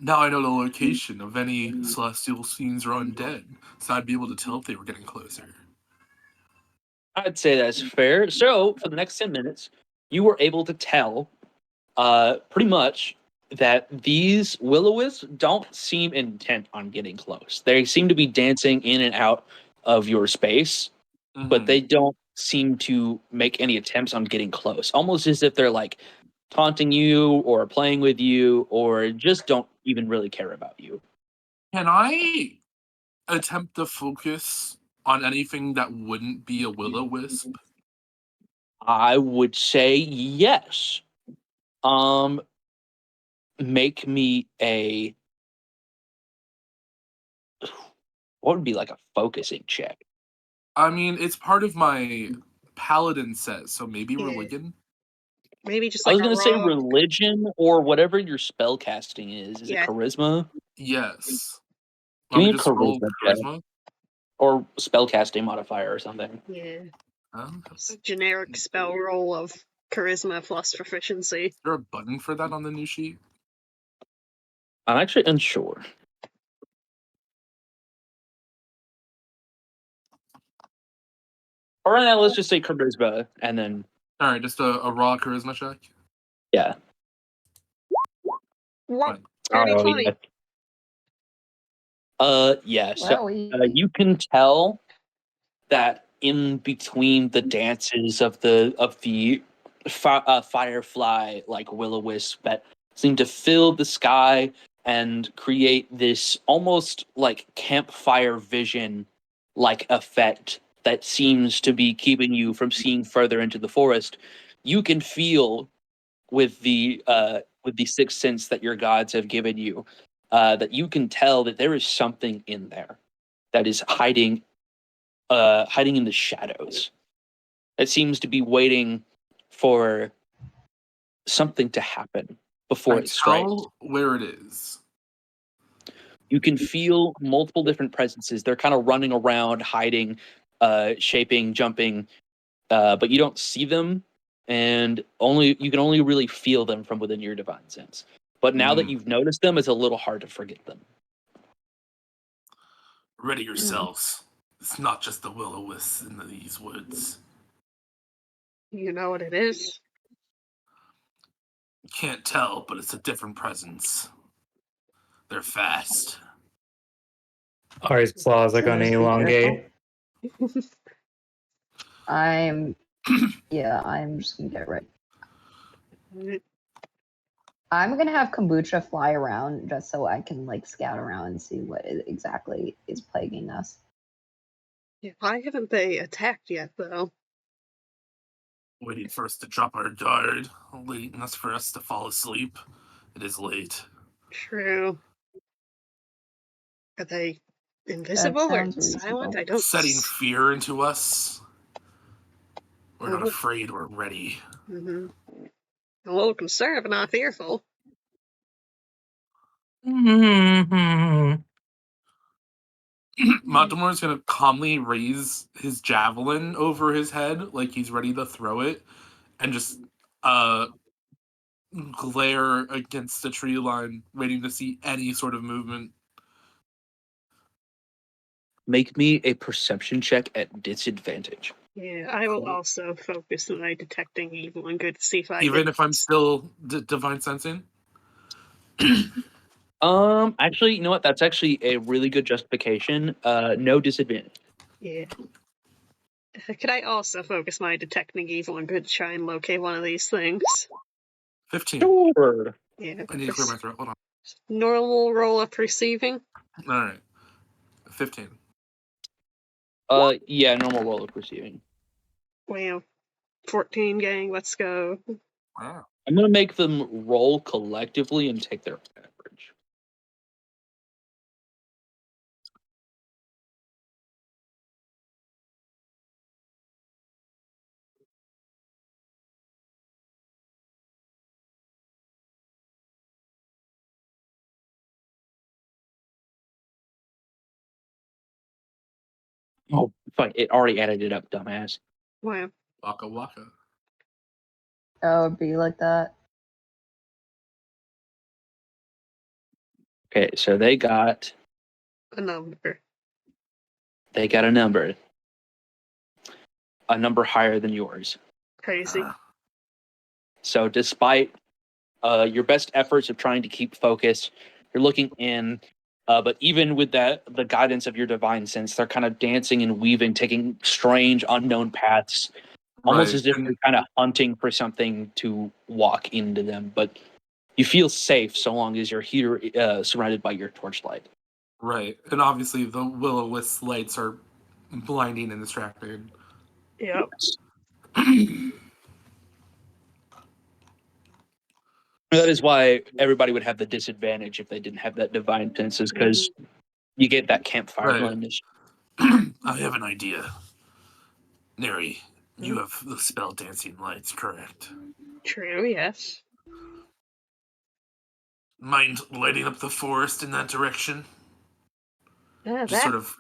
Now I know the location of any celestial fiends or undead, so I'd be able to tell if they were getting closer. I'd say that's fair. So for the next 10 minutes, you were able to tell pretty much that these will-o-wisps don't seem intent on getting close. They seem to be dancing in and out of your space, but they don't seem to make any attempts on getting close. Almost as if they're like taunting you or playing with you or just don't even really care about you. Can I attempt to focus on anything that wouldn't be a will-o-wisp? I would say yes. Make me a what would be like a focusing check? I mean, it's part of my paladin set, so maybe Yeah. religion? Maybe just I like was a gonna say raw. religion or whatever your spell casting is. Is it Yeah. charisma? Yes. Give Let me me a just roll charisma check charisma. or spell casting modifier or something. Yeah. Is A generic spell roll of charisma plus proficiency. there a button for that on the new sheet? I'm actually unsure. All right, now let's just say charisma, and then Alright, just a raw charisma check? yeah. What? Oh, 30-20. yeah. Yeah. So Well, you can tell that in between the dances of the firefly like will-o-wisp that seem to fill the sky and create this almost like campfire vision like effect that seems to be keeping you from seeing further into the forest, you can feel with the sixth sense that your gods have given you, that you can tell that there is something in there that is hiding in the shadows. It seems to be waiting for something to happen before I it strikes. tell where it is. You can feel multiple different presences. They're kind of running around, hiding, shaping, jumping, but you don't see them, and you can only really feel them from within your divine sense. But now that you've noticed them, it's a little hard to forget them. Ready yourselves. It's not just the will-o-wisps in these woods. You know what it is? Can't tell, but it's a different presence. They're fast. Ari's claws are So gonna just be elongate. I'm just gonna get ready. I'm gonna have kombucha fly around just so I can like scout around and see what exactly is plaguing us. Yeah, why haven't they attacked yet, though? Waiting for us to drop our guard, waiting for us to fall asleep. It is late. True. Are they That invisible or sounds silent? reasonable. I don't. Setting fear into us. We're not Oh. afraid, we're ready. Mm-hmm. A little concerned, but not fearful. Montimore's gonna calmly raise his javelin over his head like he's ready to throw it, and just glare against the tree line, waiting to see any sort of movement. Make me a perception check at disadvantage. Yeah, I will Cool. also focus on my detecting evil and good to see if I Even get. if I'm still divine sensing? Actually, you know what? That's actually a really good justification. No disadvantage. Yeah. Could I also focus my detecting evil and good to try and locate one of these things? 15. Sure. Yeah. I need to clear my throat. Hold on. Normal roll of perceiving. Alright. 15. Yeah, normal roll of perceiving. Wow. 14, gang. Let's go. Wow. I'm gonna make them roll collectively and take their average. Oh, fuck! It already added it up, dumbass. Wow. Waka waka. Oh, it'd be like that. Okay, so they got A number. a number higher than yours. Crazy. So despite your best efforts of trying to keep focus, you're looking in. But even with the guidance of your divine sense, they're kind of dancing and weaving, taking strange, unknown paths, almost Right. as if you're kind of hunting for something to walk into them. But you feel safe so long as you're here, surrounded by your torchlight. Right. And obviously the will-o-wisp lights are blinding and distracting. Yep. That is why everybody would have the disadvantage if they didn't have that divine senses, because you get that campfire Right. blindness. I have an idea. Neri, you Hmm? have the spell dancing lights, correct? True, yes. Mind lighting up the forest in that direction? Yeah, Just sort of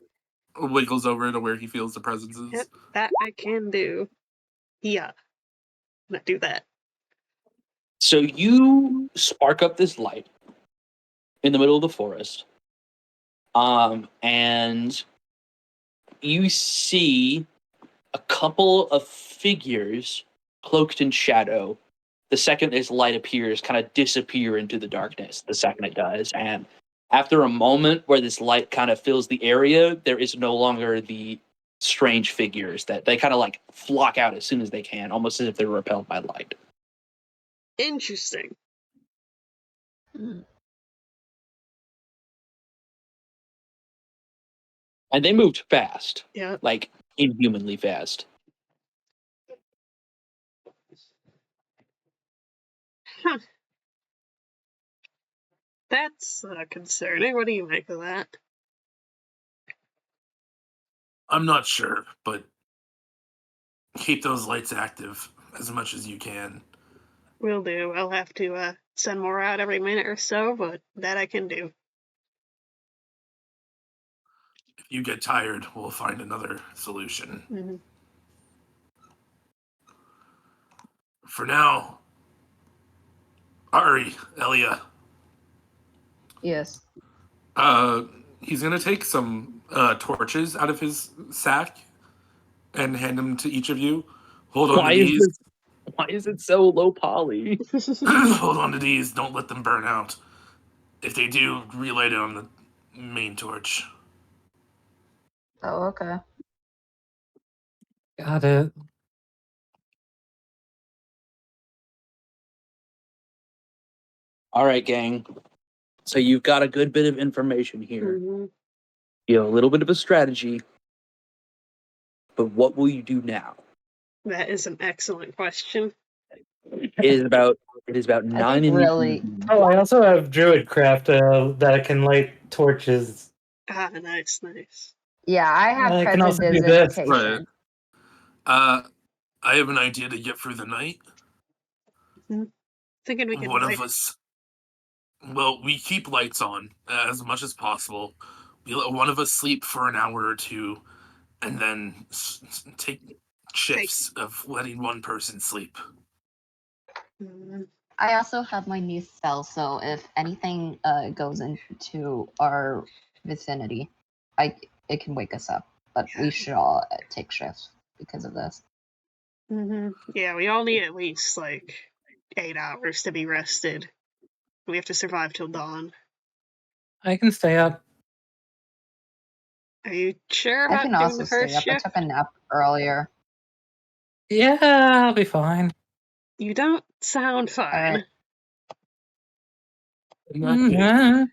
wiggles over to where he feels the presence is. that I can do. Yeah. Not do that. So you spark up this light in the middle of the forest, and you see a couple of figures cloaked in shadow. The second this light appears, kind of disappear into the darkness. The second it does, and after a moment where this light kind of fills the area, there is no longer the strange figures that they kind of like flock out as soon as they can, almost as if they're repelled by light. Interesting. And they moved fast, Yeah. like inhumanly fast. Huh. That's concerning. What do you make of that? I'm not sure, but keep those lights active as much as you can. Will do. I'll have to send more out every minute or so, but that I can do. If you get tired, we'll find another solution. Mm-hmm. For now, Ari, Elia, Yes. he's gonna take some torches out of his sack and hand them to each of you. Hold on to these. Why is it so low poly? Hold on to these. Don't let them burn out. If they do, relight it on the main torch. Oh, okay. Got it. All right, gang. So you've got a good bit of information here. Mm-hmm. You have a little bit of a strategy, but what will you do now? That is an excellent question. It is about I 9 think in the really, evening. Oh, I also have Druidcraft that can light torches. Ah, nice, nice. yeah, I have I can also do this. prestidigitation. Right. I have an idea to get through the night. Thinking we can One light. of us. Well, we keep lights on as much as possible. We let one of us sleep for an hour or two, and then take shifts of letting one person sleep. Mhm. I also have my new spell, so if anything goes into our vicinity, it can wake us up. But we should all take shifts because of this. Yeah, we all need at least like 8 hours to be rested. We have to survive till dawn. I can stay up. Are you sure I about can doing also the first stay up. I shift? took a nap earlier. Yeah, I'll be fine. You don't sound fine. Alright. Mhm.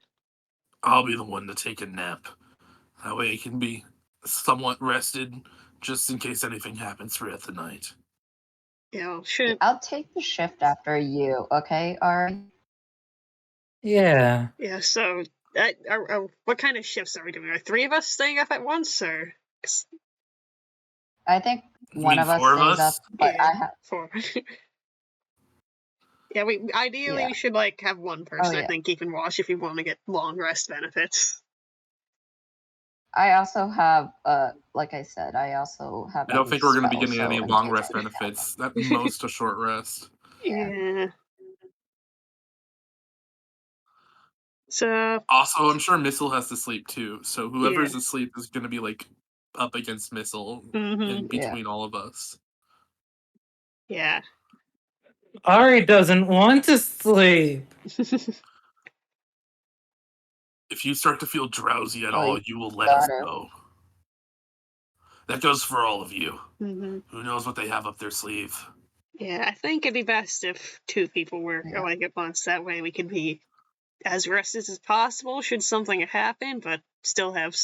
I'll be the one to take a nap. That way I can be somewhat rested, just in case anything happens throughout the night. Yeah, shouldn't. I'll take the shift after you, okay, Ari? Yeah. Yeah, so what kind of shifts are we doing? Are 3 of us staying up at once, or? 'Cause- I think You one mean of us 4 of stays us? up, but yeah, I have. 4. Yeah, ideally Yeah. we should like have one person. I yeah. think keeping watch if you want to get long rest benefits. I also have, like I said, I also have. I don't think we're going to be spell, getting so any in long case rest anything benefits. At most, a short rest. Yeah. Yeah. So, Also, I'm sure Missile has to sleep too. So whoever's Yeah. asleep is going to be like up against Missile Mhm. in between all of us. yeah. Ari doesn't want to sleep. If you start to feel drowsy at Oh, all, you you will let us got it. know. That goes for all of you. hmm Who knows what they have up their sleeve? Yeah, I think it'd be best if 2 people were Yeah. like at once. That way we could be as rested as possible should something happen, but still have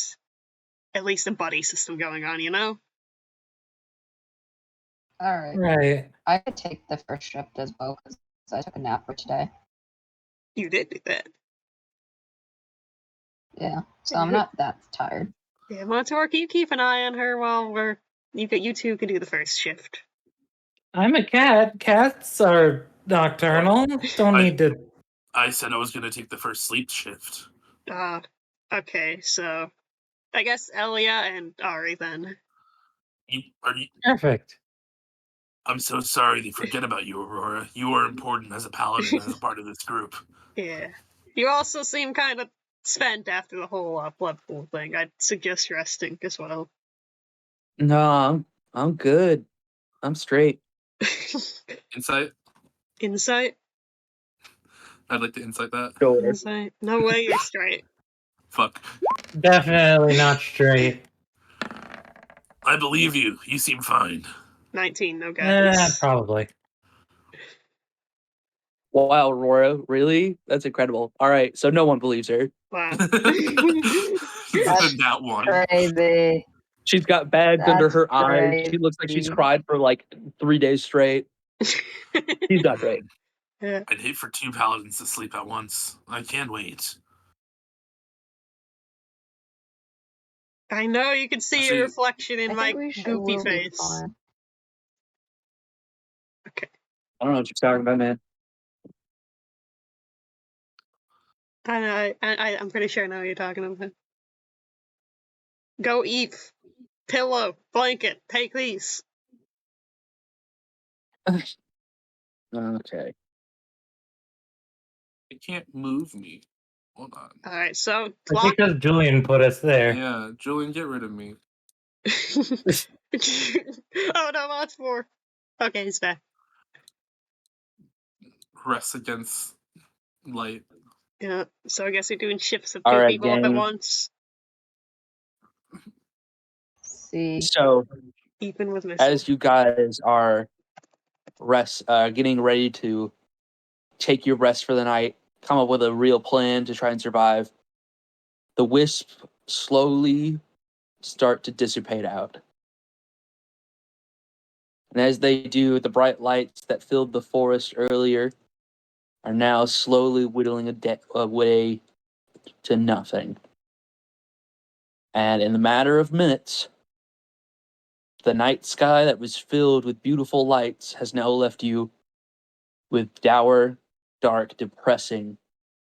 at least a buddy system going on, you know? All right. Right. I could take the first shift as well because I took a nap for today. You did do that. Yeah, so I'm not that tired. Yeah, Montimore, can you keep an eye on her while you 2 can do the first shift? I'm a cat. Cats are nocturnal. Don't I- need to. I said I was going to take the first sleep shift. Okay, so I guess Elia and Ari then. Perfect. I'm so sorry they forget about you, Aurora. You are important as a paladin, as a part of this group. Yeah. You also seem kind of spent after the whole blood pool thing. I'd suggest resting as well. No, I'm good. I'm straight. Insight? Insight? I'd like to insight that. Sure. Insight? No way you're straight. Fuck. Definitely not straight. I believe you. You seem fine. 19, no guidance. Probably. Wow, Aurora, really? That's incredible. All right, so no one believes her. Wow. That one. Crazy. She's got bags under That's her eyes. She looks like she's crazy. cried for like 3 days straight. She's not great. Yeah. I'd hate for 2 paladins to sleep at once. I can't wait. I know you can see your reflection in I my think we should goopy we'll be face. fine. I don't know what you're talking about, man. I know. I'm pretty sure I know what you're talking about. Go eat. Pillow, blanket, take these. Okay. It can't move me. Hold on. Alright, so It's clock. because Julian put us there. Yeah, Julian, get rid of me. Oh no, that's 4. Okay, he's back. Rest against light. Yeah, so I guess you're doing shifts of 2 All right, people up at gang. once. See, So Even with missiles. as you guys are getting ready to take your rest for the night, come up with a real plan to try and survive, the wisps slowly start to dissipate out. And as they do, the bright lights that filled the forest earlier are now slowly whittling away to nothing. And in the matter of minutes, the night sky that was filled with beautiful lights has now left you with dour, dark, depressing,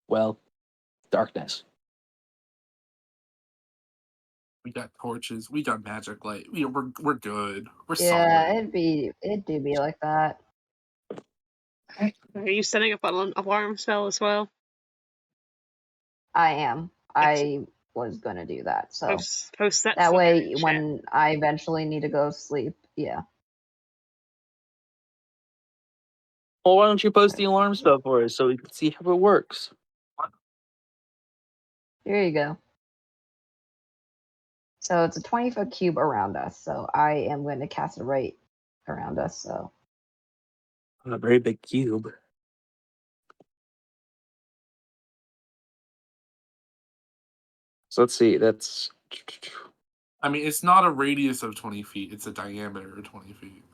well, darkness. We got torches. We got magic light. We're good. We're yeah, solid. it'd do be like that. Are you setting up an alarm spell as well? I am. I was gonna do that, so Post that. that somewhere way in chat. when I eventually need to go sleep, yeah. Well, why don't you post the alarm spell for us so we can see how it works? Here you go. So it's a 20-foot cube around us. So I am going to cast it right around us. So A very big cube. So let's see. That's I mean, it's not a radius of 20 feet. It's a diameter of 20 feet.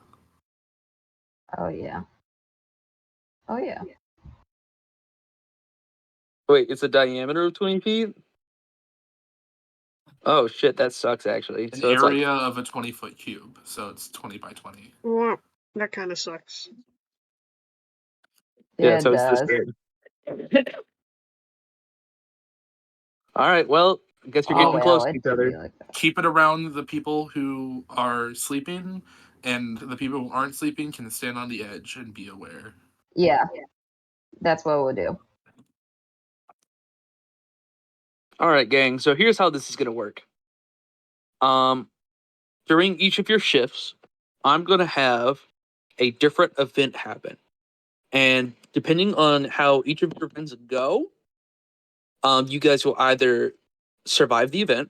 oh yeah. Oh yeah. wait. It's a diameter of 20 feet. Oh shit, that sucks actually. An So it's like area of a 20-foot cube. So it's 20 by 20. Well, that kind of sucks. Yeah, so it it's this does. big. All right. Well, I guess you're Oh getting close well, to it each do other. be like that. Keep it around the people who are sleeping, and the people who aren't sleeping can stand on the edge and be aware. Yeah. That's what we'll do. All right, gang. So here's how this is gonna work. During each of your shifts, I'm gonna have a different event happen, and depending on how each of your events go, you guys will either survive the event,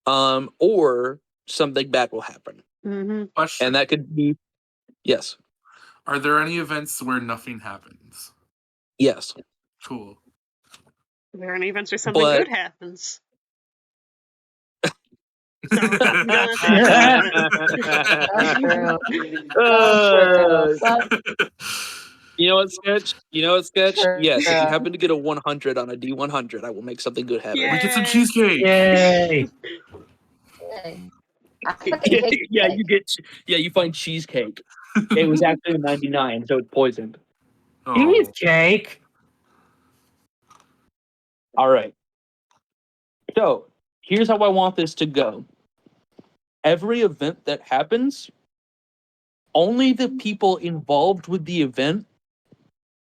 or something bad will happen, Mm-hmm. Question. and that could be yes, Are there any events where nothing happens? yes, Cool. Are there any events where something but good happens? So I'm gonna say no to That's true. Uh, That's you know what, sketch? You know what, sketch? true. Yes, if you happen to get a 100 on a D100, I will make something good happen. We get some Yay. cheesecake. Yay! Yay. I fucking Yeah, hate yeah, cake. you find cheesecake. It was actually a 99, so it's poisoned. Give me Oh. cake. All right. So here's how I want this to go. Every event that happens, only the people involved with the event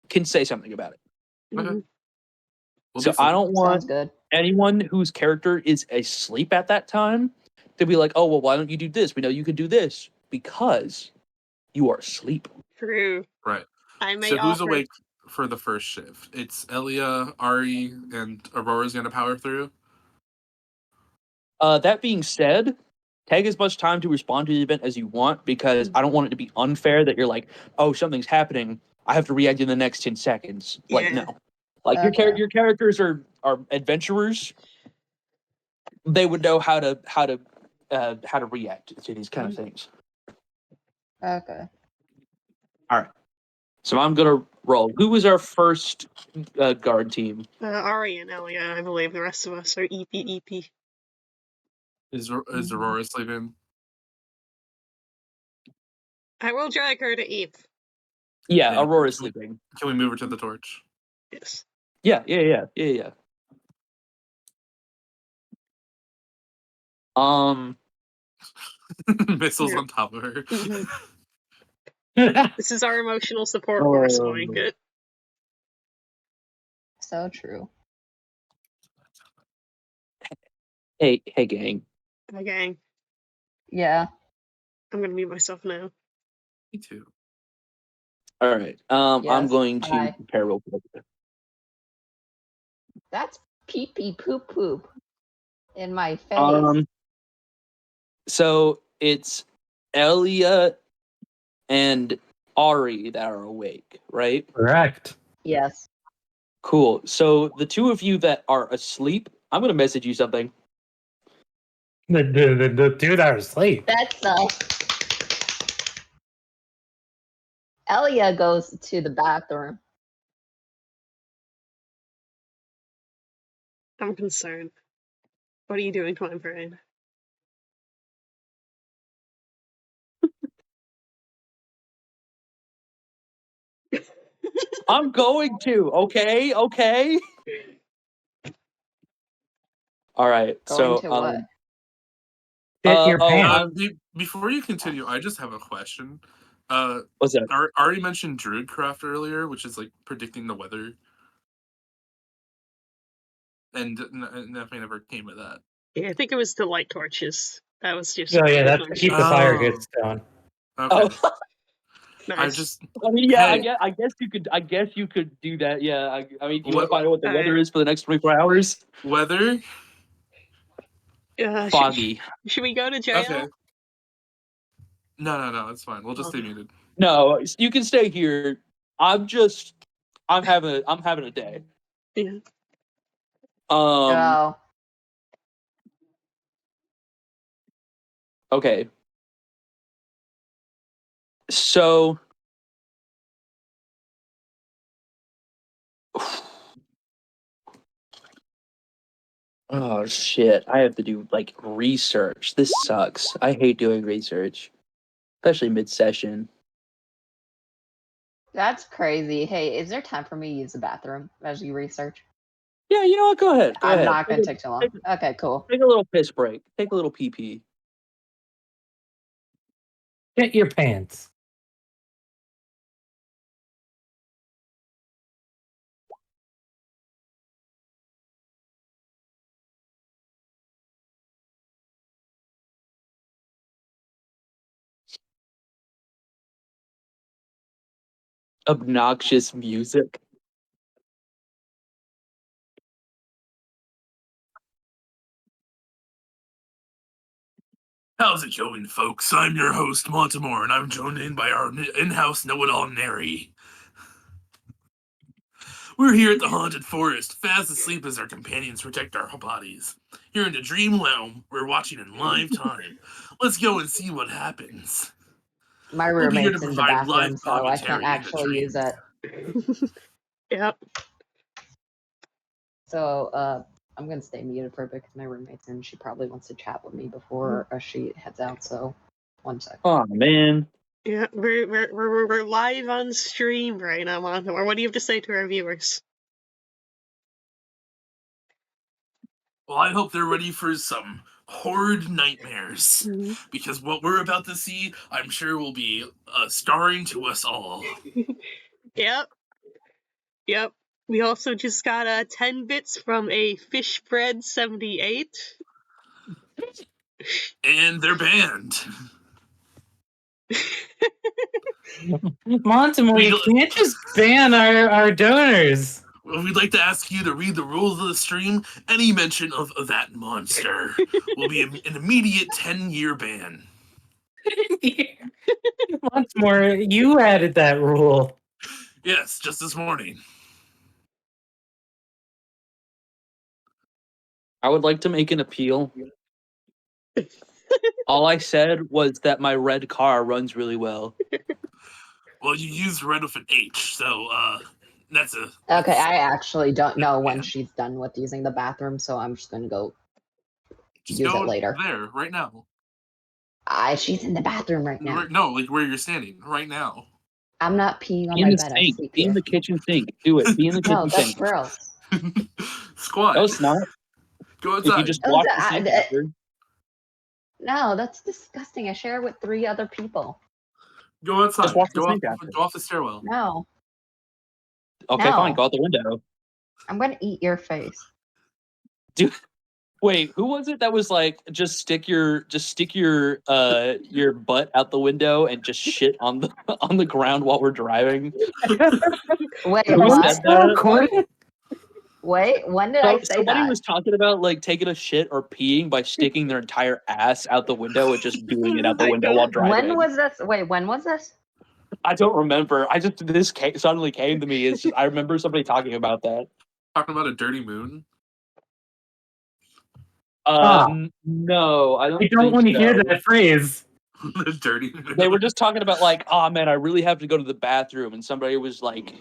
can say something about it. Okay. Mhm. We'll So be I fun. don't want Sounds good. anyone whose character is asleep at that time to be like, oh, well, why don't you do this? We know you can do this because you are asleep. True. Right. I may So who's offer. awake for the first shift? It's Elia, Ari, and Aurora's gonna power through. That being said, take as much time to respond to the event as you want because I don't want it to be unfair that you're like, oh, something's happening. I have to react in the next 10 seconds. Like, Yeah. no. Like Okay. your characters are adventurers. They would know how to react to these kind of things. Okay. All right. So I'm gonna roll. Who was our first guard team? Ari and Elia, I believe the rest of us are EP. Is Aurora sleeping? I will drag her to Eve. Yeah, Yeah. Aurora's sleeping. Can we move her to the torch? Yes. Yeah. Um, Missiles Yeah. on top of her. Mhm. This is our emotional support Oh. corresponding. Good. So true. hey, gang. Hi, gang. Yeah. I'm gonna mute myself now. Me too. All right. I'm Yes. going to Hi. prepare real quick. That's pee pee poop poop in my face. So it's Elia and Ari that are awake, right? Correct. Yes. Cool. So the two of you that are asleep, I'm gonna message you something. The two that are asleep. That's Elia goes to the bathroom. I'm concerned. What are you doing to my brain? I'm going to. Okay. All right. Going So to what? Get your pants. Before you continue, I just have a question. What's that? Ari mentioned Druidcraft earlier, which is like predicting the weather, and nothing ever came of that. Yeah, I think it was the light torches. That was just. Oh yeah, that's to keep the fire goods down. Okay. Oh, I Nice. just I mean, yeah. Hey. I guess you could. I guess you could do that. Yeah. I mean, do you want What- to find out what the Alright. weather is for the next 24 hours? weather. Foggy. Should we go to jail? Okay. No, it's fine. We'll just stay muted. No, you can stay here. I'm having a day. Yeah. Oh. Okay. So oh shit. I have to do like research. This sucks. I hate doing research. Especially mid-session. That's crazy. Hey, is there time for me to use the bathroom as you research? Yeah, you know what? Go ahead. I'm not going to take too long. Okay, cool. Take a little piss break. Take a little pee. Get your pants. Obnoxious music. How's it going, folks? I'm your host, Montimore, and I'm joined in by our in-house know-it-all Neri. We're here at the Haunted Forest, fast asleep as our companions protect our bodies. Here in the Dream Realm, we're watching in live time. Let's go and see what happens. My We'll be here to roommate's in the provide live bathroom, so I can't commentary in the actually use dream. it. Yep. So, I'm gonna stay muted for a bit because my roommate's in. She probably wants to chat with me before she heads out. So, 1 sec. Oh man. Yeah, we're live on stream right now, Montimore. What do you have to say to our viewers? Well, I hope they're ready for some horrid nightmares, because what we're about to see, I'm sure, will be starring to us all. Yep. Yep. We also just got 10 bits from a Fishbread78. And they're banned. Montimore, you can't just ban our donors. Well, we'd like to ask you to read the rules of the stream. Any mention of that monster will be an immediate 10-year ban. Montimore, you added that rule. Yes, just this morning. I would like to make an appeal. All I said was that my red car runs really well. Well, you used red with an H, so that's a... Okay, I actually don't know when yeah. she's done with using the bathroom, so I'm just gonna go Just use go it later. there, right now. She's in the bathroom right now. No, like where you're standing, right now. I'm not peeing on Be in my the bed. I sink. sleep Be in here. the kitchen sink. Do it. Be in the No, kitchen that's sink. gross. Squat. No, it's not. Go If you outside. just Oh, wash the sink after. No, that's disgusting. I share it with 3 other people. Go outside. Just wash the Go sink after. off the stairwell. No, Okay, No. fine. Go out the window. I'm gonna eat your face. Wait, who was it that was like, just stick your butt out the window and just shit on the ground while we're driving? Wait, Who what? said that? Recording? Wait, when did I say Somebody that? was talking about like taking a shit or peeing by sticking their entire ass out the window and just doing it out the window while driving. When was this? Wait, when was this? I don't remember. Suddenly came to me. It's just I remember somebody talking about that. Talking about a dirty moon. No, I I don't don't want to hear so. that phrase. The dirty moon. They were just talking about like, oh man, I really have to go to the bathroom, and somebody was like,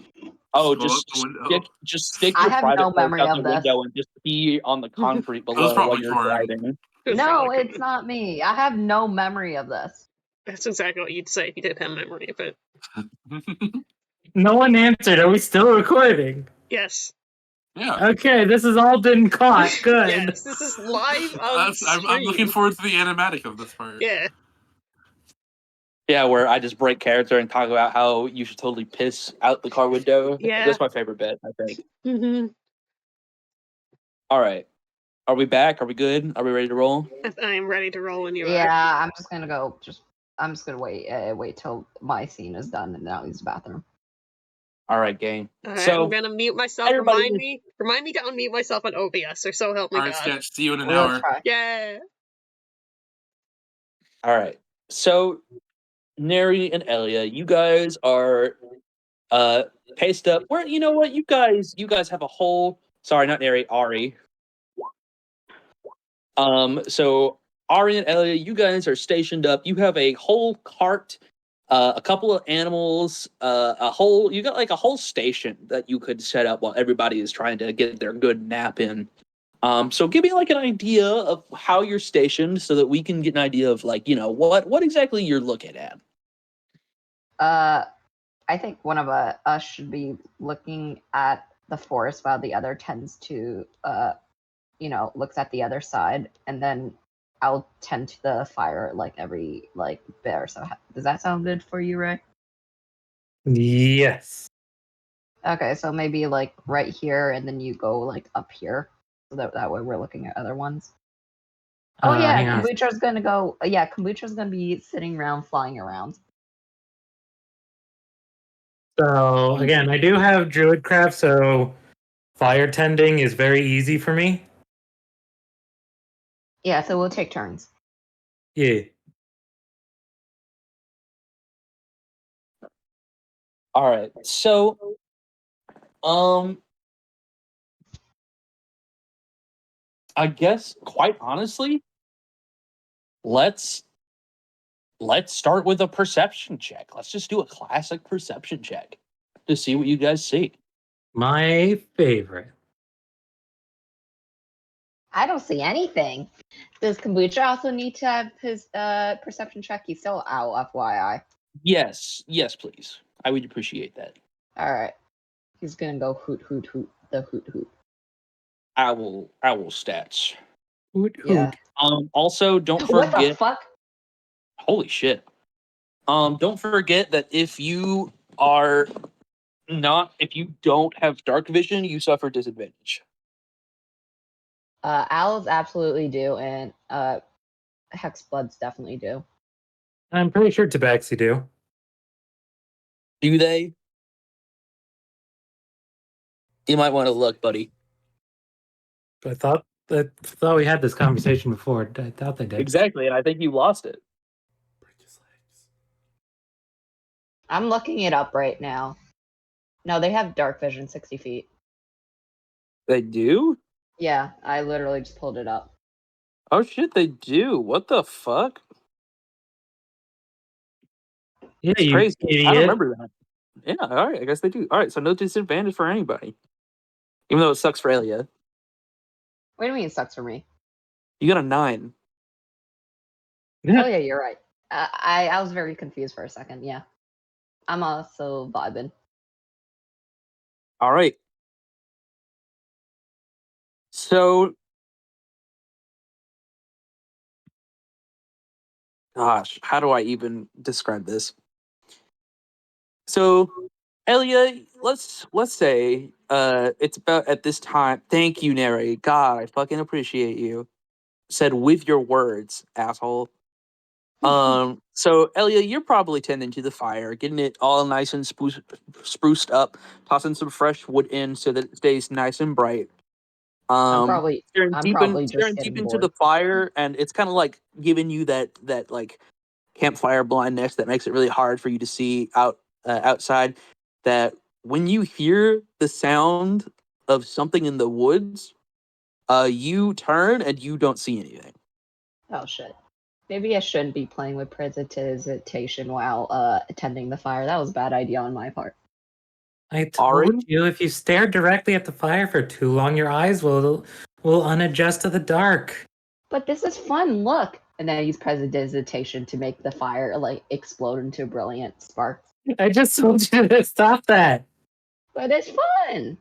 oh, Go out the window. just stick I your have private no parts memory out the of this. window and just pee on the concrete was below while probably you're Corin. driving. No, it's not me. I have no memory of this. That's exactly what you'd say if you did have memory of it. No one answered. Are we still recording? Yes. Yeah. Okay, this has all been caught. Good. Yes, this is live on stream. I'm looking forward to the animatic of this part. Yeah. Yeah, where I just break character and talk about how you should totally piss out the car window. Yeah. That's my favorite bit, I think. Mm-hmm. All right. Are we back? Are we good? Are we ready to roll? I am ready to roll when you are. Yeah, I'm just gonna go. I'm just gonna wait till my scene is done, and then I'll use the bathroom. All right, gang. All right, So I'm gonna mute myself. everybody- Remind me to unmute myself on OBS, or so help me All right, God. Sketch. See you in an We'll hour. try. Yeah. All right. So Neri and Elia, you guys are paced up. Where you know what? You guys have a whole not Neri, Ari. So Ari and Elia, you guys are stationed up. You have a whole cart, a couple of animals, you got like a whole station that you could set up while everybody is trying to get their good nap in. So give me like an idea of how you're stationed so that we can get an idea of like, you know, what exactly you're looking at. I think one of us should be looking at the forest while the other tends to, looks at the other side, and then I'll tend to the fire like every bit or so. Does that sound good for you, Ray? Yes. Okay, so maybe like right here, and then you go like up here, so that way we're looking at other ones. Oh yeah, hang on. Kombucha's gonna go. Kombucha's gonna be sitting around, flying around. So again, I do have druidcraft, so fire tending is very easy for me. Yeah, so we'll take turns. Yeah. All right. So, I guess quite honestly, let's start with a perception check. Let's just do a classic perception check to see what you guys see. My favorite. I don't see anything. Does Kombucha also need to have his perception check? He's still out, FYI. Yes, please. I would appreciate that. All right. He's gonna go hoot hoot hoot the hoot hoot. Owl stats. Hoot Yeah. hoot. Also, don't What the forget. fuck? Holy shit. Don't forget that if you don't have dark vision, you suffer disadvantage. Owls absolutely do, and Hexbloods definitely do. I'm pretty sure Tabaxi do. Do they? You might want to look, buddy. I thought we had this conversation before. I thought they did. Exactly, and I think you lost it. I'm looking it up right now. No, they have dark vision 60 feet. They do? Yeah, I literally just pulled it up. Oh shit, they do. What the fuck? Yeah, It's you crazy. idiot. I remember that. Yeah, alright, I guess they do. Alright, so no disadvantage for anybody. Even though it sucks for Elia. What do you mean it sucks for me? You got a 9. Oh yeah, you're right. I was very confused for a second. Yeah, I'm also vibing. Alright. So, gosh, how do I even describe this? So, Elia, let's say it's about at this time. Thank you, Neri. God, I fucking appreciate you. Said with your words, asshole. So Elia, you're probably tending to the fire, getting it all nice and spruced up, tossing some fresh wood in so that it stays nice and bright. I'm Staring just deep getting into bored. the fire, and it's kind of like giving you that like campfire blindness that makes it really hard for you to see outside. That when you hear the sound of something in the woods, you turn and you don't see anything. Oh shit. Maybe I shouldn't be playing with precipitation while attending the fire. That was a bad idea on my part. I told Ari? you if you stare directly at the fire for too long, your eyes will unadjust to the dark. But this is fun. Look, and then I use precipitation to make the fire like explode into brilliant sparks. I just told you to stop that. But it's fun.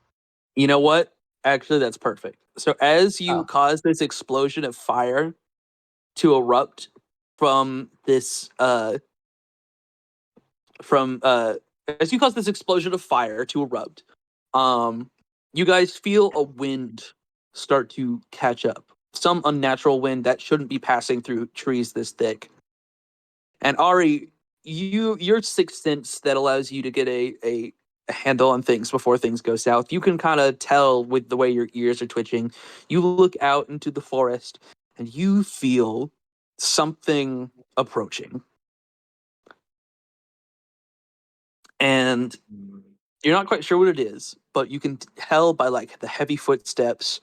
You know what? Actually, that's perfect. So as you Oh. cause this explosion of fire to erupt from this as you cause this explosion of fire to erupt, you guys feel a wind start to catch up. Some unnatural wind that shouldn't be passing through trees this thick. And Ari, your sixth sense that allows you to get a handle on things before things go south. You can kind of tell with the way your ears are twitching. You look out into the forest and you feel something approaching. And you're not quite sure what it is, but you can tell by like the heavy footsteps,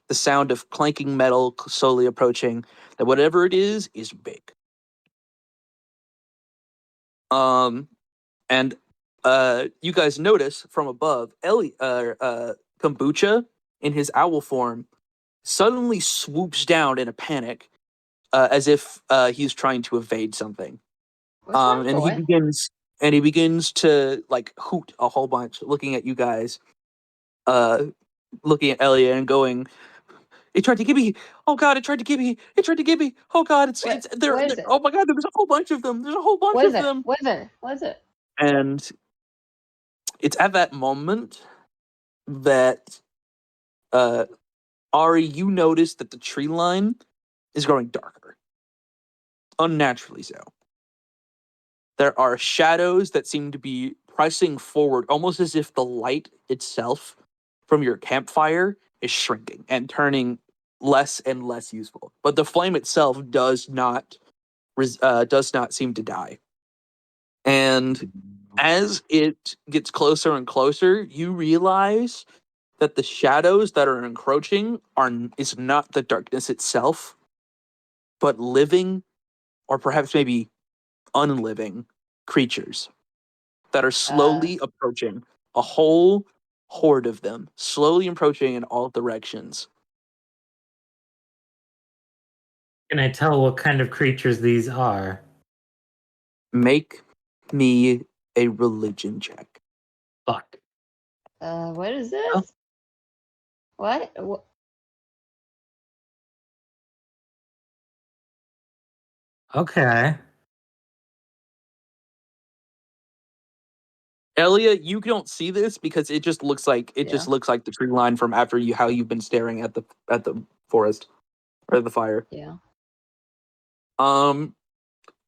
the sound of clanking metal slowly approaching, that whatever it is big. And you guys notice from above, Kombucha in his owl form suddenly swoops down in a panic, as if he's trying to evade something. What's wrong, And boy? he begins to like hoot a whole bunch, looking at you guys, looking at Elia and going, "It tried to get me! Oh God! It tried to get me! It tried to get me! Oh God! It's there! What is it? Oh my God! There's a whole bunch of them! There's a whole bunch What of is it? them!" What is it? What is it? And it's at that moment that Ari, you notice that the tree line is growing darker, unnaturally so. There are shadows that seem to be pressing forward, almost as if the light itself from your campfire is shrinking and turning less and less useful. But the flame itself does not seem to die. And as it gets closer and closer, you realize that the shadows that are encroaching is not the darkness itself, but living, or perhaps maybe unliving creatures that are slowly approaching. A whole horde of them, slowly approaching in all directions. Can I tell what kind of creatures these are? Make me a religion check. Fuck. What is Oh. this? What? Okay. Elliot, you don't see this because it just looks like Yeah. the tree line from after how you've been staring at the forest or the fire. Yeah.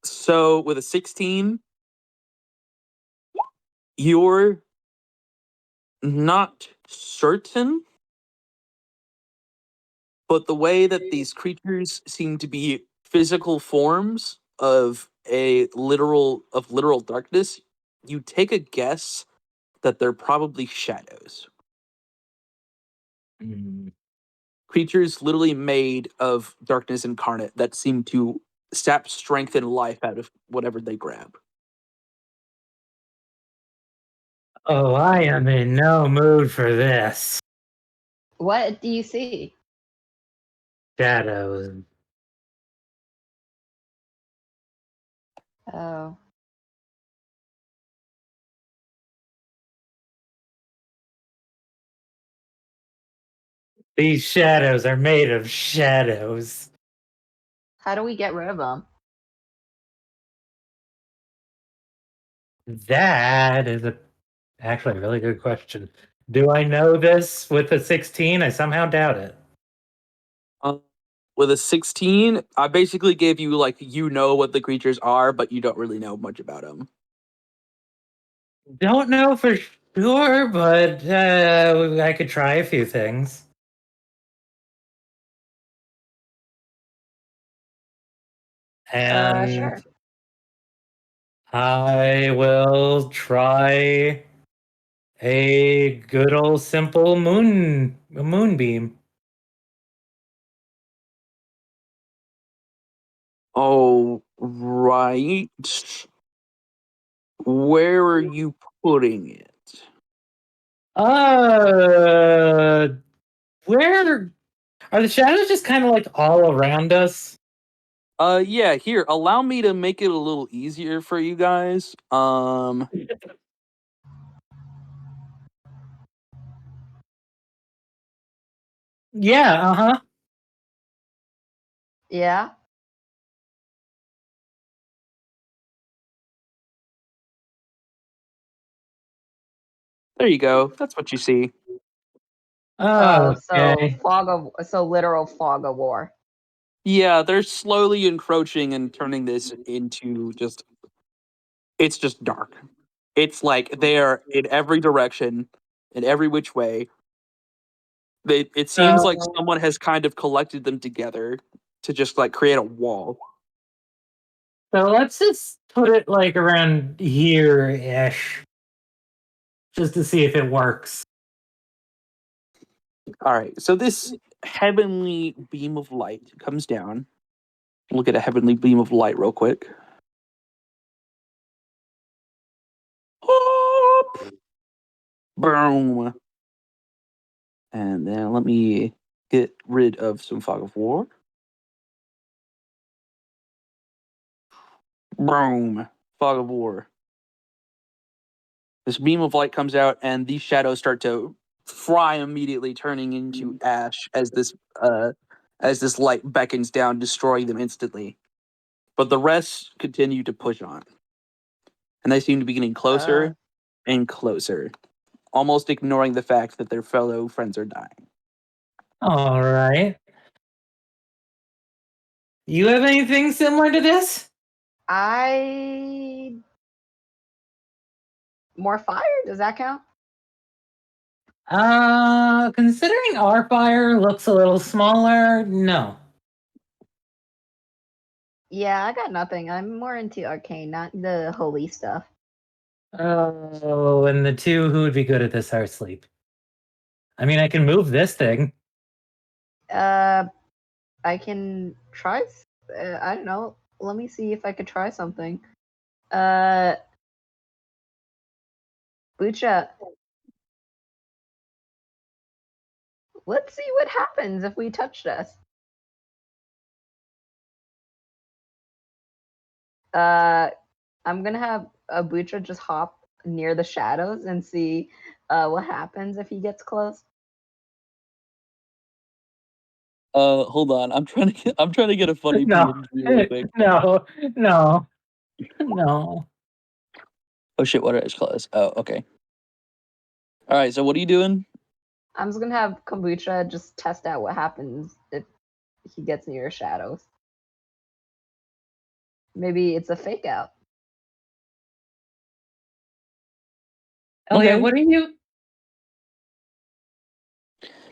So with a 16, you're not certain, but the way that these creatures seem to be physical forms of literal darkness, you take a guess that they're probably shadows. Hmm. Creatures literally made of darkness incarnate that seem to sap strength and life out of whatever they grab. Oh, I am in no mood for this. What do you see? Shadows. Oh. These shadows are made of shadows. How do we get rid of them? That is actually a really good question. Do I know this with a 16? I somehow doubt it. With a 16, I basically gave you what the creatures are, but you don't really know much about them. Don't know for sure, but I could try a few things. And Sure. I will try a good old simple moonbeam. Oh, right. Where are you putting it? Where are the shadows just kind of like all around us? Yeah, here, allow me to make it a little easier for you guys. Yeah, uh-huh. Yeah. There you go. That's what you see. Oh, Okay. so literal fog of war. Yeah, they're slowly encroaching and turning this into it's just dark. It's like they're in every direction, in every which way. It seems like So, someone has kind of collected them together to just create a wall. so let's just put it like around here-ish. Just to see if it works. All right, so this heavenly beam of light comes down. Look at a heavenly beam of light real quick. Hop! Boom. And then let me get rid of some fog of war. Boom. Fog of war. This beam of light comes out, and these shadows start to fry immediately, turning into ash as this light beckons down, destroying them instantly. But the rest continue to push on, and they seem to be getting closer and closer, almost ignoring the fact that their fellow friends are dying. All right. You have anything similar to this? More fire? Does that count? Considering our fire looks a little smaller, no. Yeah, I got nothing. I'm more into arcane, not the holy stuff. Oh, and the two who would be good at this are asleep. I mean, I can move this thing. I can try. I don't know. Let me see if I could try something. Bucha, let's see what happens if we touch this. I'm gonna have Bucha just hop near the shadows and see what happens if he gets close. Hold on. I'm trying to get a funny No, PNG real quick. no, no, no. Oh shit, what is close? Oh, okay. Alright, so what are you doing? I'm just gonna have Kombucha just test out what happens if he gets near shadows. Maybe it's a fake out. Elliot, Okay. what are you?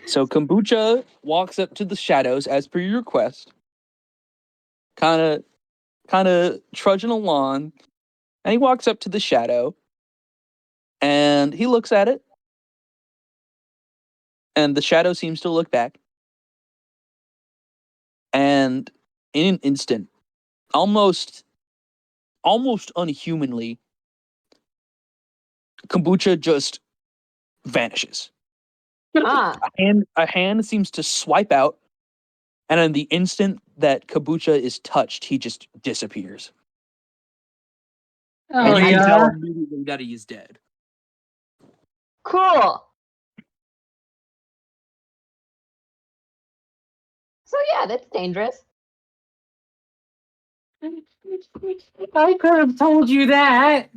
So Kombucha walks up to the shadows as per your request. Kinda trudging along. And he walks up to the shadow and he looks at it. And the shadow seems to look back. And in an instant, almost unhumanly, Kombucha just vanishes. Ah, A hand seems to swipe out, and in the instant that Kombucha is touched, he just disappears. Oh And you can tell yeah. immediately that he is dead. cool. So yeah, that's dangerous. I could have told you that.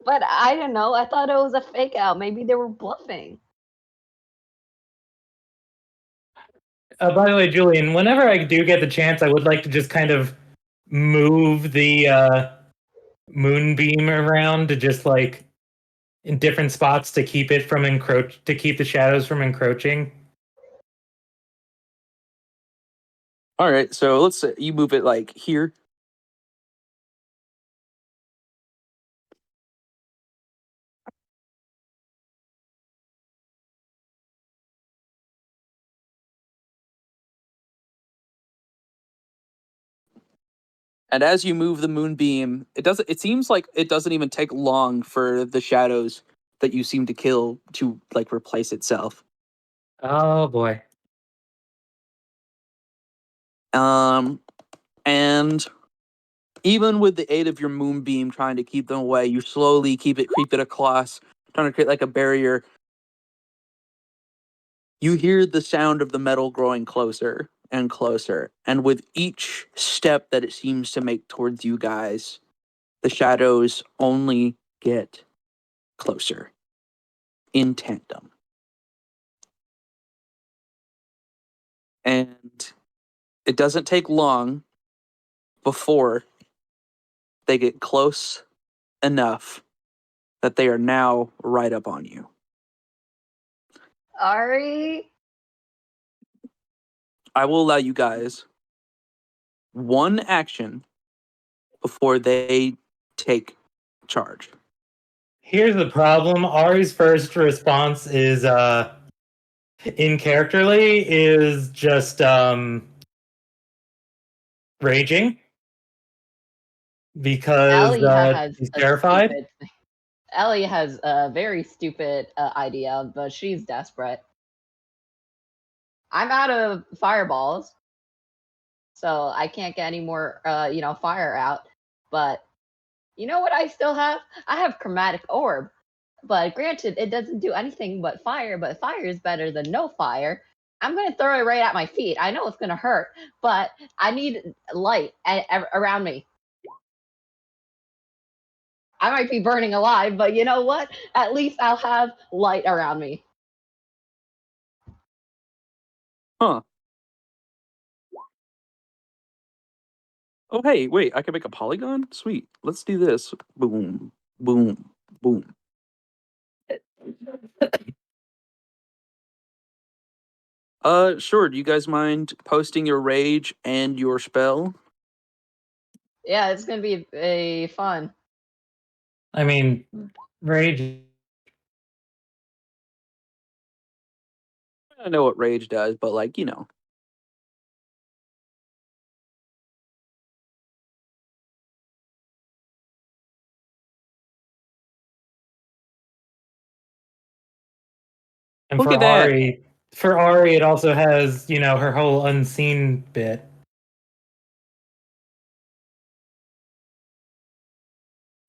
But I don't know. I thought it was a fake out. Maybe they were bluffing. By the way, Julian, whenever I do get the chance, I would like to just kind of move the moonbeam around to just like in different spots to keep it from to keep the shadows from encroaching. All right, so let's say you move it like here. And as you move the moonbeam, it seems like it doesn't even take long for the shadows that you seem to kill to like replace itself. Oh boy. And even with the aid of your moonbeam trying to keep them away, you slowly creep it across, trying to create like a barrier. You hear the sound of the metal growing closer and closer, and with each step that it seems to make towards you guys, the shadows only get closer in tandem. And it doesn't take long before they get close enough that they are now right up on you. Ari, I will allow you guys one action before they take charge. Here's the problem. Ari's first response is in characterly is just raging because Ellie has he's a terrified. stupid. Ellie has a very stupid idea, but she's desperate. I'm out of fireballs, so I can't get any more, fire out. But you know what I still have? I have chromatic orb. But granted, it doesn't do anything but fire is better than no fire. I'm gonna throw it right at my feet. I know it's gonna hurt, but I need light around me. I might be burning alive, but you know what? At least I'll have light around me. Huh. Oh, hey, wait, I can make a polygon? Sweet. Let's do this. Boom, boom, boom. Sure. Do you guys mind posting your rage and your spell? Yeah, it's gonna be a fun. I mean, rage. I don't know what rage does, but like, you know. And Look at that. For Ari, it also has, her whole unseen bit.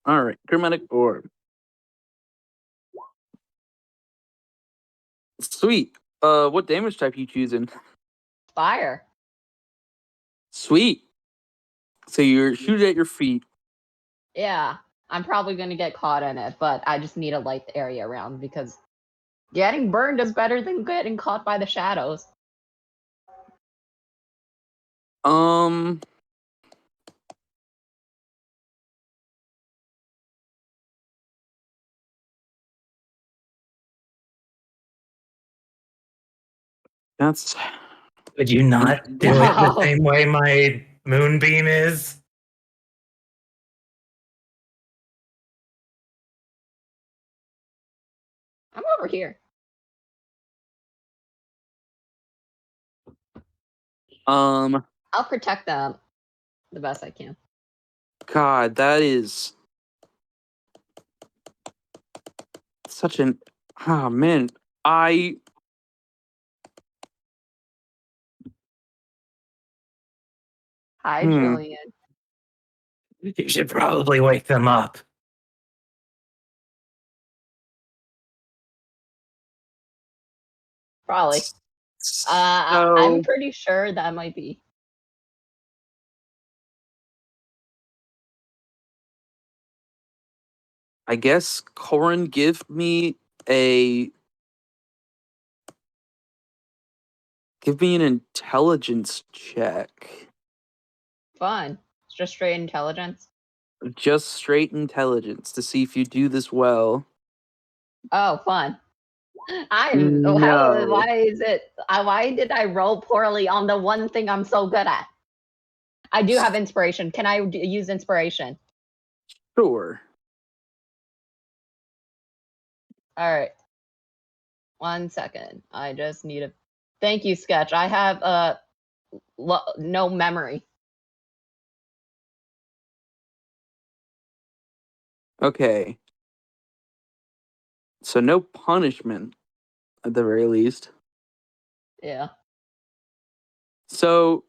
All right, chromatic orb. Sweet. What damage type you choosing? Fire. Sweet. So you're shooting at your feet. Yeah, I'm probably gonna get caught in it, but I just need to light the area around because getting burned is better than getting caught by the shadows. Um. That's. Would you not do it the Wow. same way my moonbeam is? I'm over here. I'll protect them the best I can. God, that is such an. Ah, man. Hi, Hmm. Julian. You should probably wake them up. Probably. I'm So, pretty sure that might be. I guess Corin, a. Give me an intelligence check. Fun. It's just straight intelligence. Just straight intelligence to see if you do this well. Oh, fun. No. Why is it? Why did I roll poorly on the one thing I'm so good at? I do have inspiration. Can I use inspiration? Sure. All right. 1 second. I just need a. Thank you, Sketch. I have no memory. Okay. So no punishment at the very least. Yeah. So,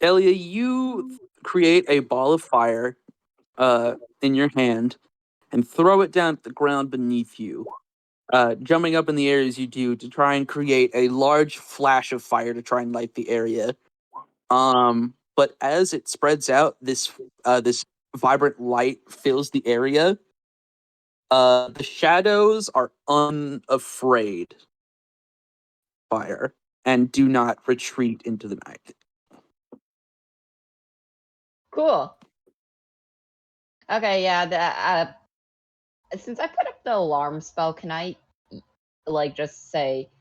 Elia, you create a ball of fire in your hand and throw it down at the ground beneath you. Jumping up in the air as you do to try and create a large flash of fire to try and light the area. But as it spreads out, this vibrant light fills the area. The shadows are unafraid of fire and do not retreat into the night. Cool. Okay. Yeah. Since I put up the alarm spell, can I just say,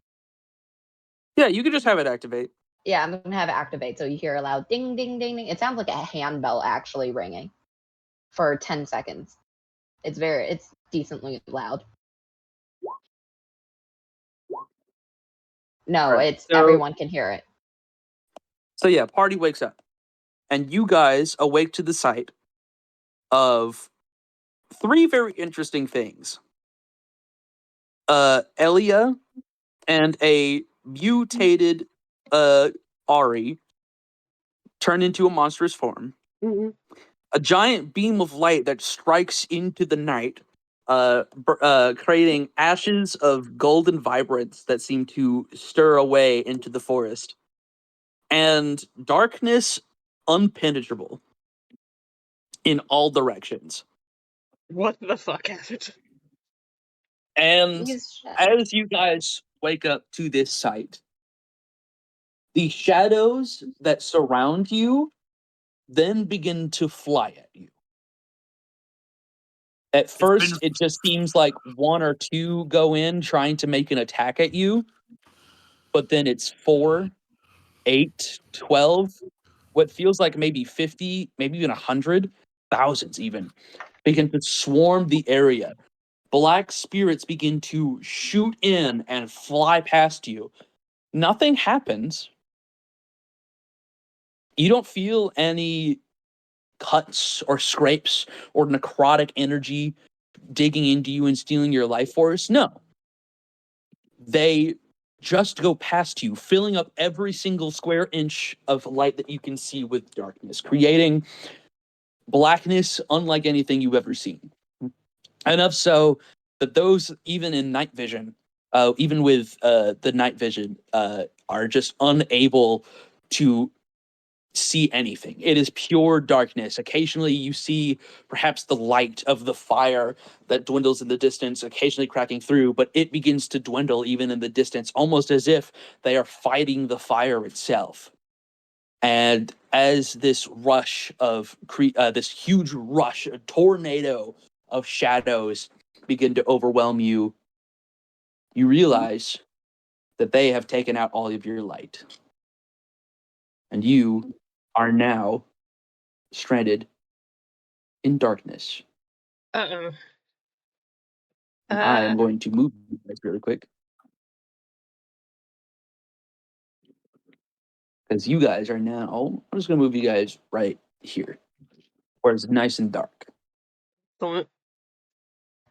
Yeah, you could just have it activate. yeah, I'm gonna have it activate so you hear a loud ding ding ding ding. It sounds like a handbell actually ringing for 10 seconds. It's decently loud. No, All right, it's everyone can hear it. So yeah, party wakes up, and you guys awake to the sight of three very interesting things. Elia and a mutated Ari turn into a monstrous form. Mm-hmm. A giant beam of light that strikes into the night, creating ashes of golden vibrance that seem to stir away into the forest, and darkness unpenetrable in all directions. What the fuck happened? And These as you guys wake up to this sight, the shadows that surround you then begin to fly at you. At first, been- it just seems like 1 or 2 go in trying to make an attack at you, but then it's 4, 8, 12, what feels like maybe 50, maybe even 100, thousands even, begin to swarm the area. Black spirits begin to shoot in and fly past you. Nothing happens. You don't feel any cuts or scrapes or necrotic energy digging into you and stealing your life force. No. They just go past you, filling up every single square inch of light that you can see with darkness, creating blackness unlike anything you've ever seen. Enough so that those, even in night vision, even with the night vision, are just unable to see anything. It is pure darkness. Occasionally you see perhaps the light of the fire that dwindles in the distance, occasionally cracking through, but it begins to dwindle even in the distance, almost as if they are fighting the fire itself. And as this rush of this huge rush, a tornado of shadows begin to overwhelm you, you realize that they have taken out all of your light. And you are now stranded in darkness. Uh-oh. And I am going to move you guys really quick. Because you guys are now, I'm just going to move you guys right here, where it's nice and dark. Don't.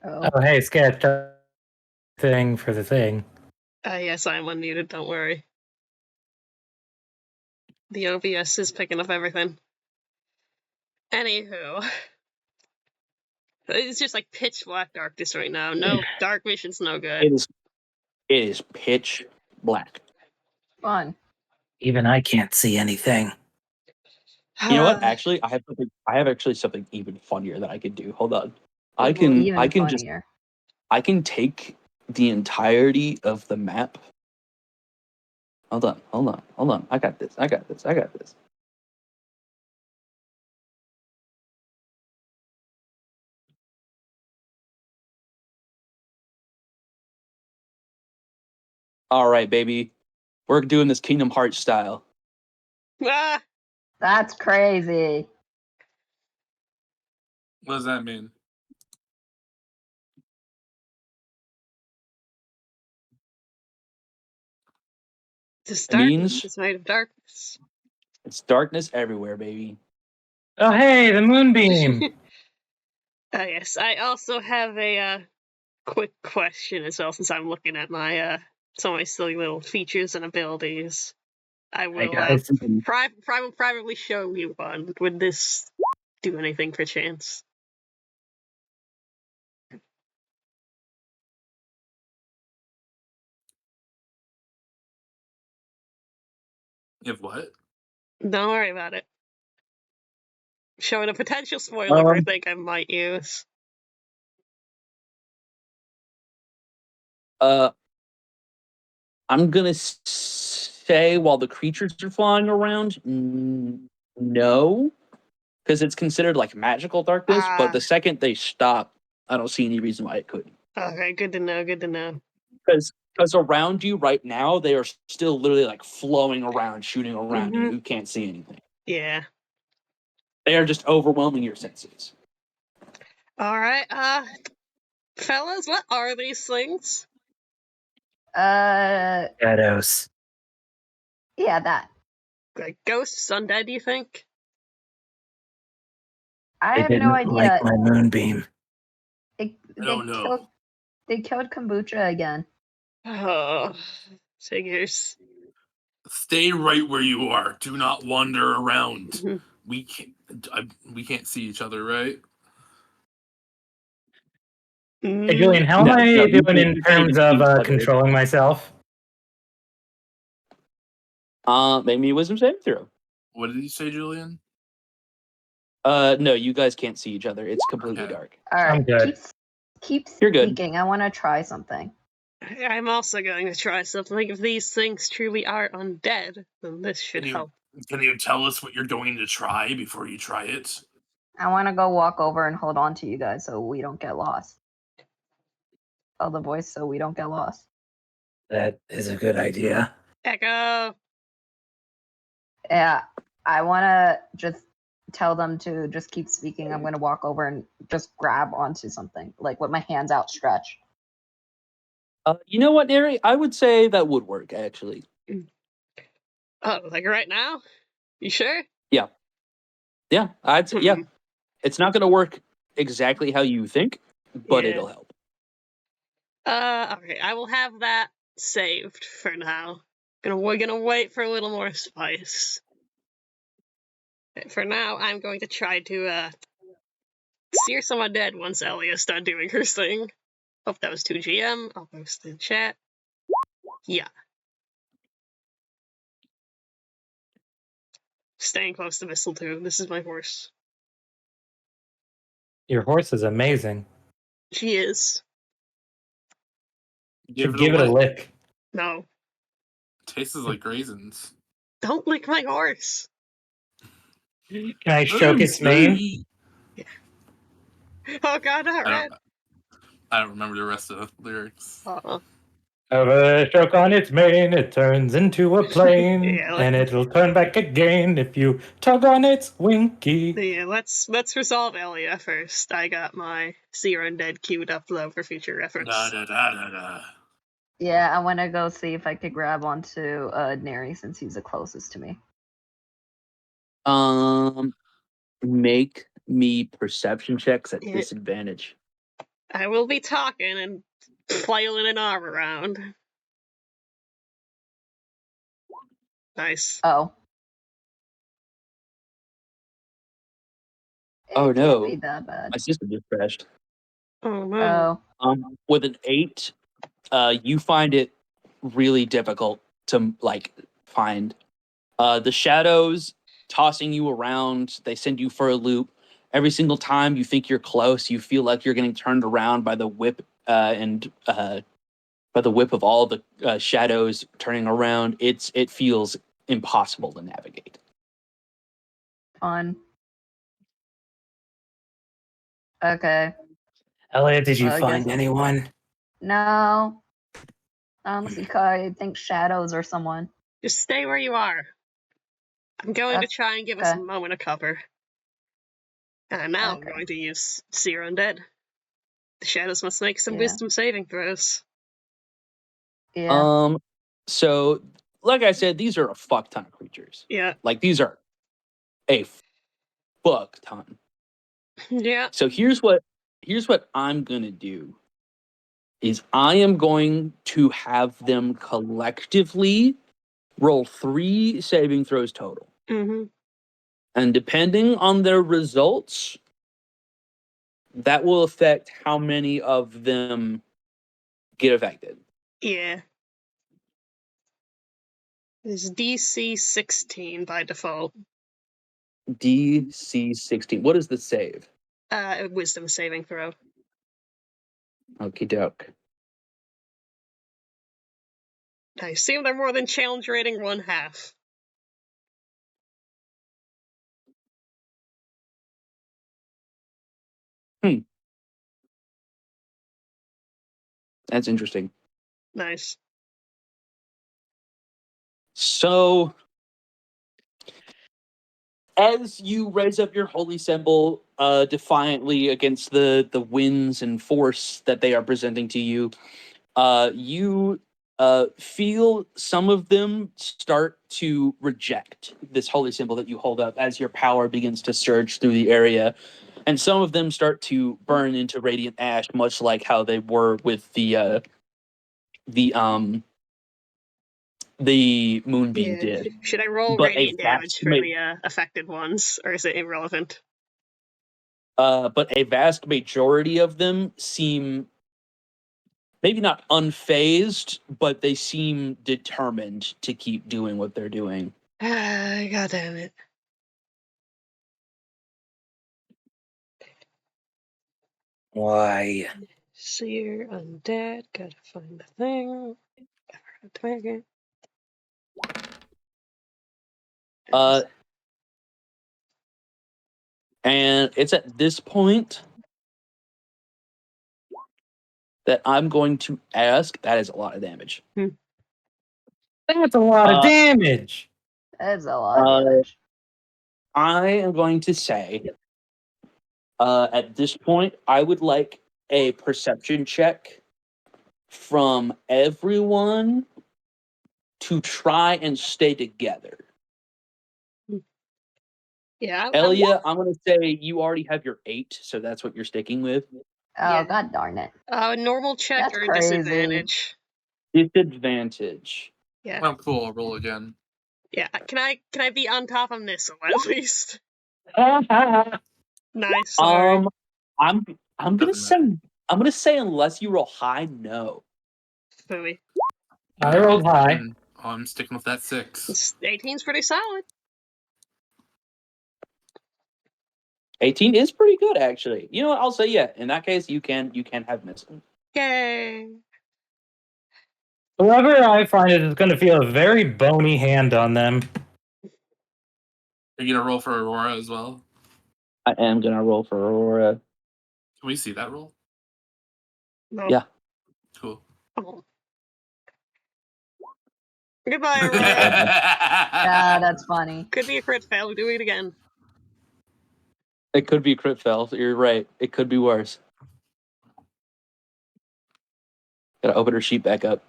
Oh. Oh, hey, Sketch. Thing for the thing. Yes, I'm unmuted, don't worry. The OBS is picking up everything. Anywho. It's just like pitch black darkness right now. No, dark vision's no good. It is pitch black. Fun. Even I can't see anything. You know what? Actually, I have actually something even funnier that I could do. Hold on. I Even can I can take the entirety of the map. Hold on. I got this. All right, baby. We're doing this Kingdom Hearts style. Ah! That's crazy. What does that mean? This It means- darkness is made of darkness. It's darkness everywhere, baby. Oh, hey, the moonbeam. Yes, I also have a quick question as well, since I'm looking at my some of my silly little features and abilities. I will guys. privately show you one. Would this do anything for chance? You have what? Don't worry about it. Showing a potential spoiler I think I might use. I'm gonna say while the creatures are flying around, no, because it's considered like magical darkness. But the second they stop, I don't see any reason why it couldn't. Okay, good to know. Good to know. Because around you right now, they are still literally like flowing around, shooting around you. You can't see anything. Yeah. They are just overwhelming your senses. All right, fellas, what are these things? Shadows. Yeah, that. Like ghosts, undead? Do you think? I They have didn't no idea. like my moonbeam. They don't know. killed kombucha again. Oh, figures. Stay right where you are. Do not wander around. Mhm. We can't see each other, right? Hey, Julian, how No, am I no, you doing in can't terms see each of other. controlling myself? Make me a wisdom saving throw. What did you say, Julian? No, you guys can't see each other. It's completely Okay. dark. All right, I'm good. keep You're good. speaking. I want to try something. I'm also going to try something. If these things truly are undead, then this should help. Can you tell us what you're going to try before you try it? I want to go walk over and hold on to you guys so we don't get lost. Tell the voice so we don't get lost. That is a good idea. Echo. Yeah, I want to just tell them to just keep speaking. I'm going to walk over and just grab onto something, like with my hands outstretched. You know what, Neri? I would say that would work, actually. Oh, like right now? You sure? Yeah, I'd say, yeah. Hmm. It's not going to work exactly how you think, but Yeah. it'll help. Okay, I will have that saved for now. We're gonna wait for a little more spice. For now, I'm going to try to sear some undead once Elia's done doing her thing. Hope that was 2GM. I'll post in chat. Yeah. Staying close to Mistletoe. This is my horse. Your horse is amazing. She is. Should give it a lick. No. Tastes like raisins. Don't lick my horse. Can I stroke its mane? Oh god, not red. I don't remember the rest of the lyrics. Of a stroke on its mane, it turns into a plane, Yeah, and it'll turn back again if you tug on its winky. Yeah, let's resolve Elia first. I got my seer undead queued up though for future reference. Yeah, I want to go see if I could grab onto Neri since he's the closest to me. Make me perception checks at Yeah. disadvantage. I will be talking and flailing an arm around. Nice. Oh. Oh, It no. can't be that bad. My system just crashed. Oh no. With an 8, you find it really difficult to find. The shadows tossing you around, they send you for a loop. Every single time you think you're close, you feel like you're getting turned around by the whip by the whip of all the shadows turning around. It feels impossible to navigate. Fun. Okay. Elliot, did you Well, I find guess- anyone? No. Honestly, I think shadows or someone. Just stay where you are. I'm going to try and give us a Okay. moment of cover. And now Okay. I'm going to use Seer Undead. The shadows must make some Yeah. wisdom saving throws. Yeah. So, like I said, these are a fuck ton of creatures. Yeah. Like, these are a fuck ton. Yeah. So here's what I'm gonna do is I am going to have them collectively roll 3 saving throws total. Mm-hmm. And depending on their results, that will affect how many of them get affected. Yeah. It's DC 16 by default. DC 16. What is the save? Wisdom saving throw. Okie doke. I assume they're more than challenge rating 1/2. That's interesting. Nice. So, as you raise up your holy symbol defiantly against the winds and force that they are presenting to you, you feel some of them start to reject this holy symbol that you hold up as your power begins to surge through the area. And some of them start to burn into radiant ash, much like how they were with the moonbeam did. Should I roll But radiant damage for the affected ones, or is it irrelevant? But a vast majority of them seem maybe not unfazed, but they seem determined to keep doing what they're doing. God damn it. Why? Seer undead, gotta find the thing. I forgot to make it. And it's at this point that I'm going to ask. That is a lot of damage. That's a lot of damage. That's a lot of damage. I am going to say, at this point, I would like a perception check from everyone to try and stay together. Yeah. Elia, I'm going to say you already have your 8, so that's what you're sticking with. Oh, Yeah. god darn it. Normal check That's or crazy. disadvantage. Disadvantage. Yeah. Well, cool. I'll roll again. Yeah. Can I be on top of missile at least? Nice. I'm Sorry. I'm gonna say unless you roll high, no. Phooey. I rolled high. I'm sticking with that 6. 18's pretty solid. 18 is pretty good, actually. You know what? I'll say yeah. In that case, you can have missile. Yay. Whoever I find it is going to feel a very bony hand on them. Are you gonna roll for Aurora as well? I am gonna roll for Aurora. Can we see that roll? No. Yeah. Cool. Oh. Goodbye, Aurora. Yeah, that's funny. Could be a crit fail. Do it again. It could be a crit fail. You're right. It could be worse. Gotta open her sheet back up.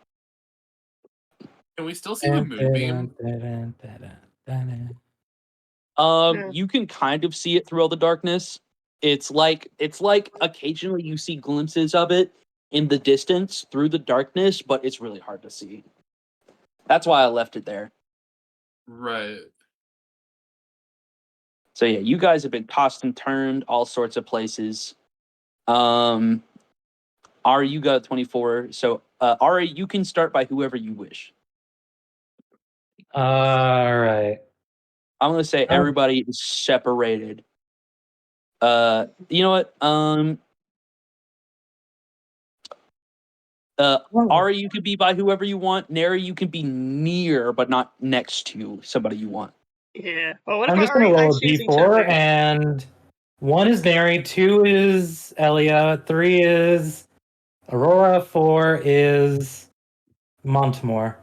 Can we still see the moonbeam? Yeah. You can kind of see it through all the darkness. It's like occasionally you see glimpses of it in the distance through the darkness, but it's really hard to see. That's why I left it there. Right. So yeah, you guys have been tossed and turned all sorts of places. Ari, you got 24. So Ari, you can start by whoever you wish. All right. I'm gonna say everybody is separated. You know what? Ari, you can be by whoever you want. Neri, you can be near, but not next to somebody you want. Yeah. Well, what I'm if just going to roll a choose each d4, other? and 1 is Neri, 2 is Elia, 3 is Aurora, 4 is Montimore.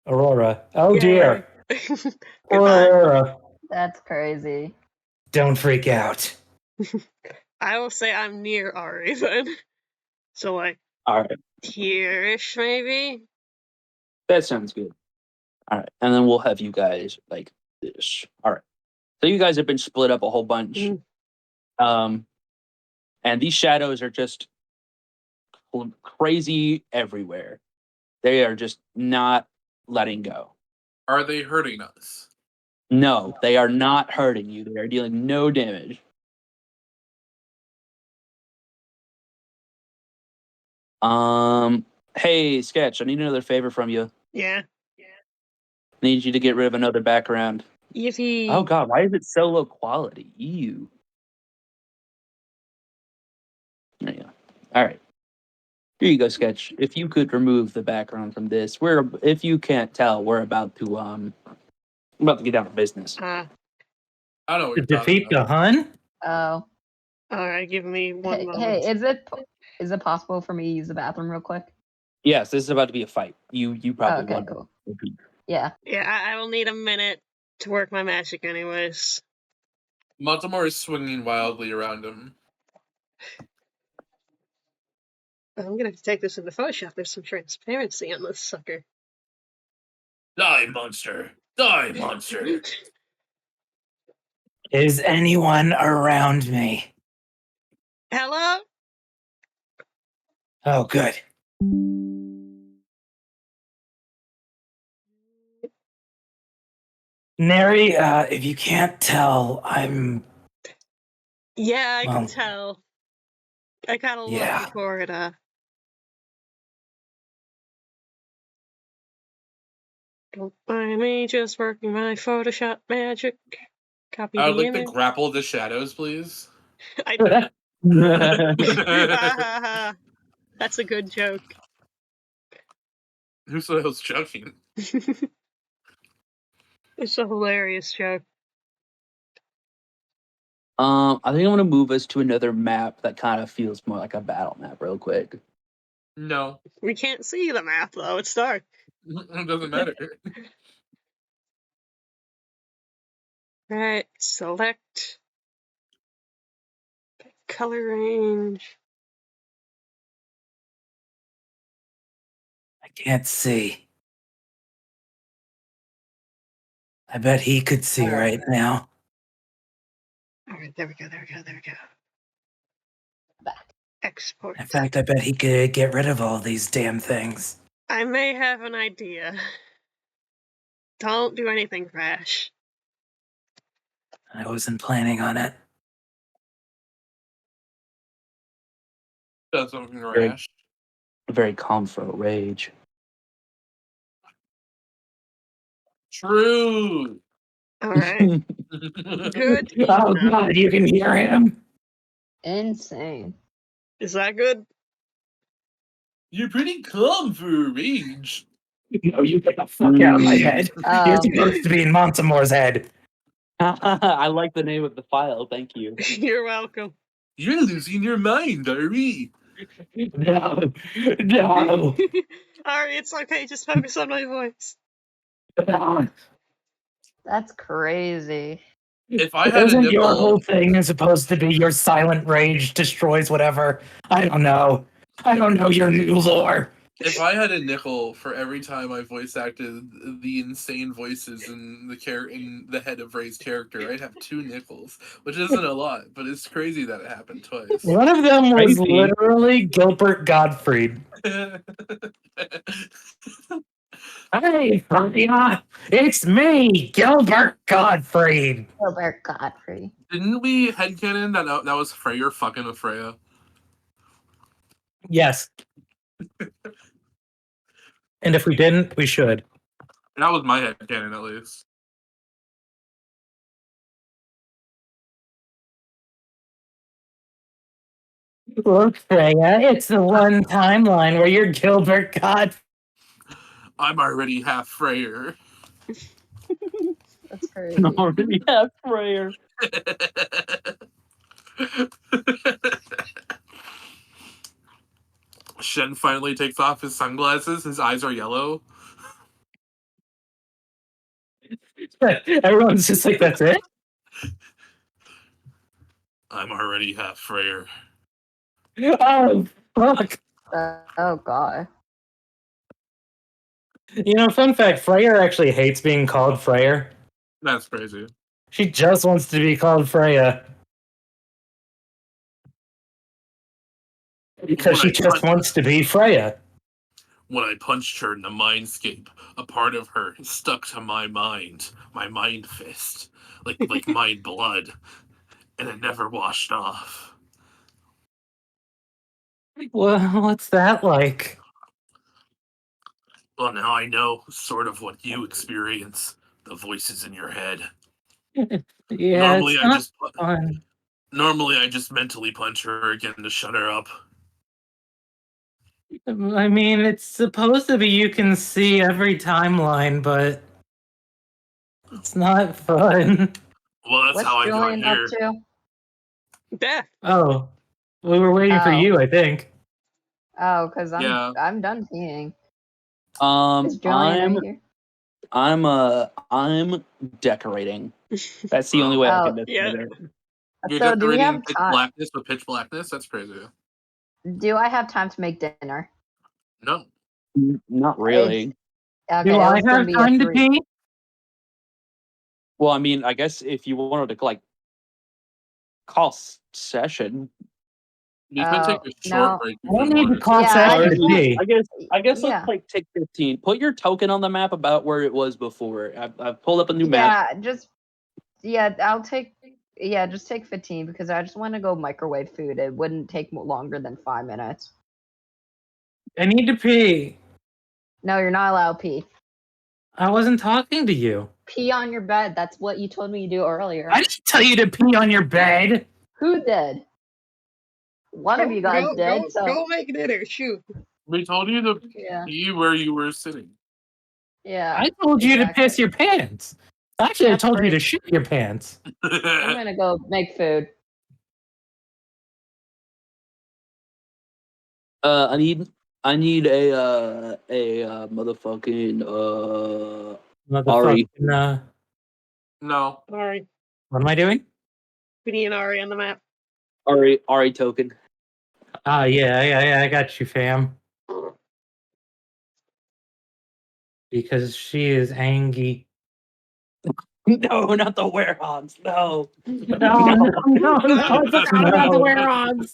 Aurora. Oh dear. Poor Goodbye. Aurora. That's crazy. Don't freak out. I will say I'm near Ari then. So like All right, here-ish maybe. that sounds good. All right, and then we'll have you guys like this. All right, so you guys have been split up a whole bunch. And these shadows are just crazy everywhere. They are just not letting go. Are they hurting us? No, they are not hurting you. They are dealing no damage. Hey, Sketch, I need another favor from you. Yeah. I need you to get rid of another background. Yippee. Oh god, why is it so low quality? Ew. There you go. All right. Here you go, Sketch. If you could remove the background from this, if you can't tell, we're about to get down to business. I don't know what To you're talking defeat the about. Hun? Oh. Alright, give me one moment. Hey, is it possible for me to use the bathroom real quick? Yes, this is about to be a fight. You probably Okay, want cool. to repeat. Yeah. Yeah, I will need a minute to work my magic anyways. Montimore is swinging wildly around him. I'm gonna have to take this into Photoshop. There's some transparency on this sucker. Die, monster! Die, monster! Is anyone around me? Hello? Oh, good. Neri, if you can't tell, I'm... Yeah, I Well, can tell. I kinda yeah. looking for it, Don't mind me just working my Photoshop magic. Copy I would the like to image. grapple the shadows, please. I Who That's a good joke. said I was joking? It's a hilarious joke. I think I'm gonna move us to another map that kind of feels more like a battle map, real quick. No, We can't see the map though. It's dark. it doesn't matter. Right. Select color range. I can't see. I bet he could see right now. All right. There we go. There we go. There we go. Back. Export. In fact, I bet he could get rid of all these damn things. I may have an idea. Don't do anything rash. I wasn't planning on it. Does something Very- rash. Very calm for a rage. True. All right. Good. Oh enough. god, you can hear him. Insane. Is that good? You're pretty calm for a rage. No, you get the fuck out of my head. You're Um, supposed to be in Montimore's head. I like the name of the file. Thank you. You're welcome. You're losing your mind, are we? No, no. Alright, it's okay. Just focus on my voice. that's crazy. If I had a Isn't your nipple, whole thing supposed to be your silent rage destroys whatever? I don't know. I don't know your new lore. if I had a nickel for every time I voice acted the insane voices in the head of Ray's character, I'd have 2 nickels, which isn't a lot, but it's crazy that it happened twice. One of them was Crazy. literally Gilbert Gottfried. Hey, Freya! It's me, Gilbert Gottfried! Gilbert Godfrey. Didn't we headcanon that was Freyr fucking with Freya? Yes. And if we didn't, we should. That was my headcanon, at least. Look, Freya, it's the one timeline where you're Gilbert Gottfried. I'm already half Freyr. That's crazy. Already have prayer. Shen finally takes off his sunglasses. His eyes are yellow. Everyone's just like, that's it? I'm already half Freyr. Oh, fuck. Oh god. You know, fun fact, Freya actually hates being called Freyr. That's crazy. She just wants to be called Freya. Because she just wants to be Freya. When I punched her in the mindscape, a part of her stuck to my mind fist, like mind blood, and it never washed off. Well, what's that like? Well, now I know sort of what you experience, the voices in your head. Yeah, Normally, it's I not just fun. normally I just mentally punch her again to shut her up. I mean, it's supposed to be you can see every timeline, but it's not fun. Well, that's What's how I got Julian up here. to? Death. Oh, we were waiting for Oh. you, I think. Oh, because Yeah. I'm done peeing. Is Julian I'm right here? I'm decorating. That's the only way I Oh, can describe yeah. it. You're So do we decorating have pitch time? blackness with pitch blackness? That's crazy. Do I have time to make dinner? No. Not really. Okay, Do it I was gonna have be time a to 3. pee? Well, I mean, I guess if you wanted to like call session, You could take a Oh, short no. break. I don't need to call Yeah, I session just to want- pee. I guess Yeah. let's like take 15. Put your token on the map about where it was before. I've pulled up a new map. I'll take. Yeah, just take 15 because I just want to go microwave food. It wouldn't take longer than 5 minutes. I need to pee. No, you're not allowed to pee. I wasn't talking to you. Pee on your bed. That's what you told me to do earlier. I didn't tell you to pee on your bed. Who did? One of you guys did. Go make dinner. Shoot. We told you to Yeah. pee where you were sitting. Yeah. I told you to exactly. piss your pants. Actually, I That's told you great. to shit your pants. I'm gonna go make food. I need a motherfucking Ari. Motherfucking, No. Sorry. what am I doing? We need an Ari on the map. Ari token. Ah, yeah, I got you, fam. Because she is angry. No, not the werehogs. No. No, it's a call out to werehogs.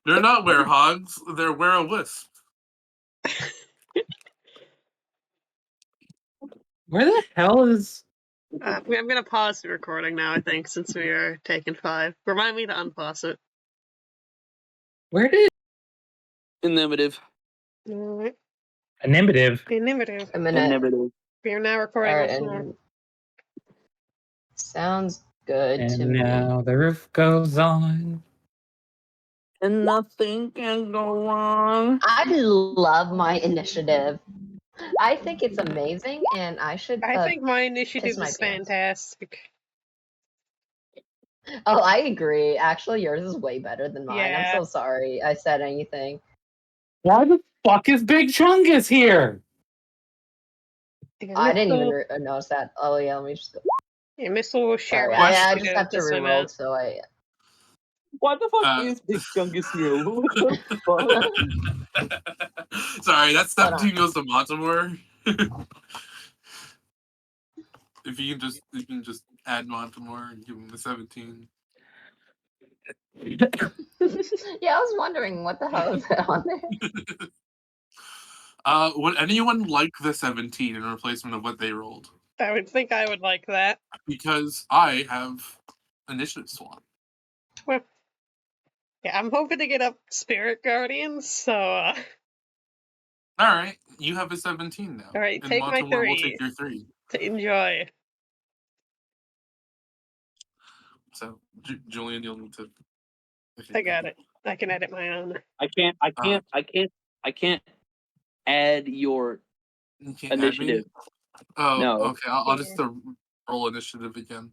They're not werehogs. They're were-wisps. Where the hell is... I'm gonna pause the recording now, I think, since we are taking 5. Remind me to unpause it. Where did... Innovative. Alright. Innovative. Innovative. A minute. Innovative. We are now recording Alright, once more. and sounds good to And me. now the roof goes on. And nothing can go wrong. I love my initiative. I think it's amazing, and I should. I think my initiative piss my is pants. fantastic. Oh, I agree. Actually, yours is way better than mine. Yeah. I'm so sorry I said anything. Why the fuck is Big Chungus here? I didn't even notice that. Oh yeah, let me just go. Yeah, Missile will share Sorry, my I initiative just have to this time reroll, out. so I. What the fuck Uh, is Big Chungus here? What the fuck? Sorry, that Hold on. 17 goes to Montimore. If you can just add Montimore and give him the 17. Yeah, I was wondering what the hell is that on there. Would anyone like the 17 in replacement of what they rolled? I would think I would like that. Because I have initiative swap. Well, yeah, I'm hoping to get up Spirit Guardians, so Alright, you have a 17 now. Alright, and take my Montimore will 3. take your 3. To enjoy. So, Julian, you'll need to. I got it. I can edit my own. I can't add your You can't add me? initiative. Oh, No. okay. I'll just roll initiative again.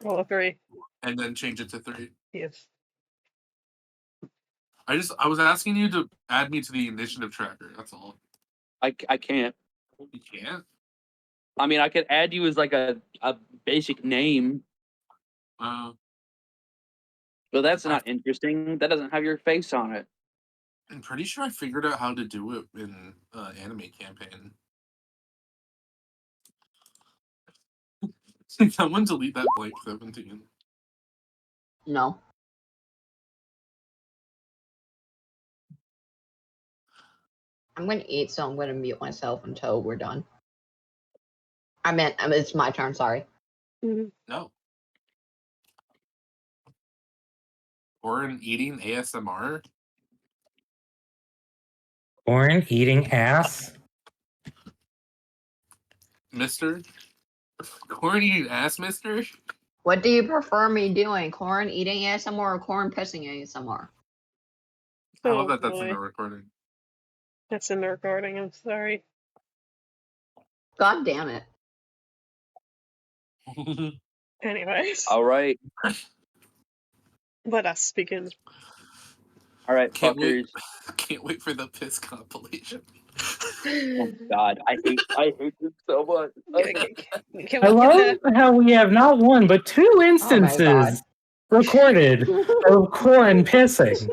Roll a 3. And then change it to 3. Yes. I was asking you to add me to the initiative tracker. That's all. I can't. You can't. I mean, I could add you as like a basic name, but that's not interesting. That doesn't have your face on it. I'm pretty sure I figured out how to do it in anime campaign. Someone delete that blank 17. No. I'm gonna eat, so I'm gonna mute myself until we're done. I meant it's my turn. Sorry. No. Or an eating ASMR. Corn eating ass. Mister? Corn eating ass, mister? What do you prefer me doing? Corn eating ASMR or corn pissing ASMR? I love Oh, that that's in boy. the recording. That's in the recording, I'm sorry. God damn it. Anyways, All right. let us begin. All right, Can't wait. fuckers. Can't wait for the piss compilation. Oh God, I hate this so much. Can I we love get a... how we have not one, but 2 Oh my God. instances recorded of Corn pissing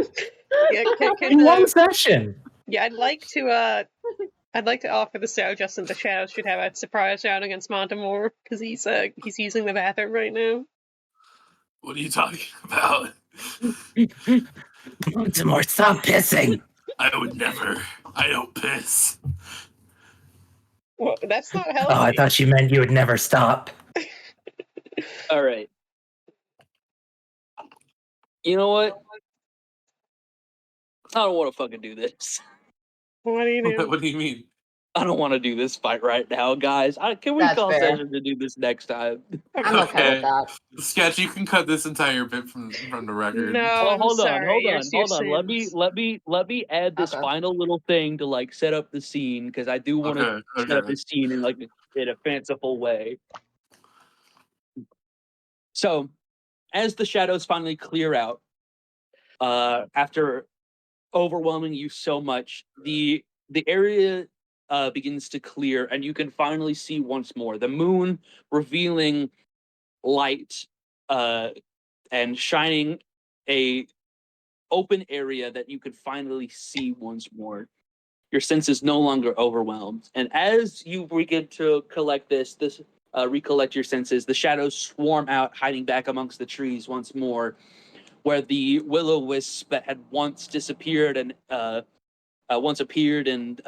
Yeah, in one session. yeah, I'd like to offer the show Justin the Shadow should have a surprise round against Montimore because he's using the bathroom right now. What are you talking about? Montimore, stop pissing. I would never. I don't piss. Well, that's not healthy. Oh, I thought you meant you would never stop. All right. You know what? I don't want to fucking do this. What do you do? What do you mean? I don't want to do this fight right now, guys. Can we That's call fair. session to do this next time? I'm okay with that. Sketch, you can cut this entire bit from the record. No, Oh, I'm hold sorry. on. Let Sins. me add this Okay. final little thing to like set up the scene because I do want to Okay. set up the scene and like in a fanciful way. So, as the shadows finally clear out, after overwhelming you so much, the area begins to clear, and you can finally see once more the moon revealing light and shining a open area that you can finally see once more. Your senses no longer overwhelmed, and as you begin to recollect your senses, the shadows swarm out, hiding back amongst the trees once more, where the willow wisp that had once disappeared and once appeared and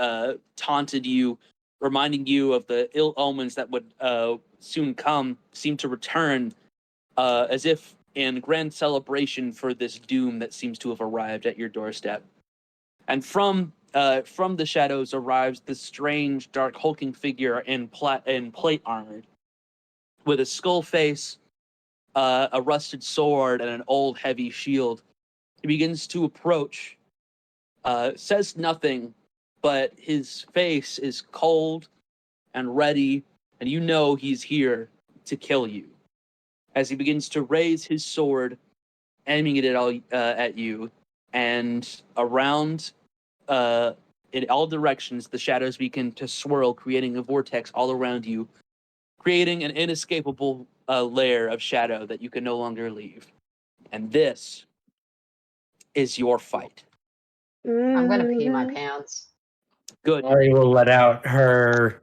taunted you, reminding you of the ill omens that would soon come, seem to return, as if in grand celebration for this doom that seems to have arrived at your doorstep. And from the shadows arrives this strange, dark, hulking figure in plate armor, with a skull face, a rusted sword, and an old, heavy shield. He begins to approach, says nothing, but his face is cold and ready, and you know he's here to kill you. As he begins to raise his sword, aiming it at you, and around, in all directions, the shadows begin to swirl, creating a vortex all around you, creating an inescapable layer of shadow that you can no longer leave. And this is your fight. I'm gonna pee my pants. Good. Ari will let out her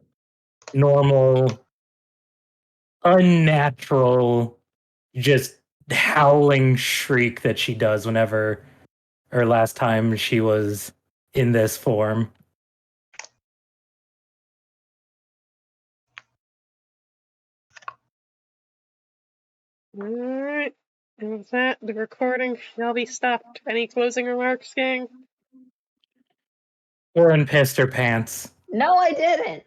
normal, unnatural, just howling shriek that she does whenever, or last time she was in this form. Alright. And with that, the recording shall be stopped. Any closing remarks, gang? Warren pissed her pants. No, I didn't.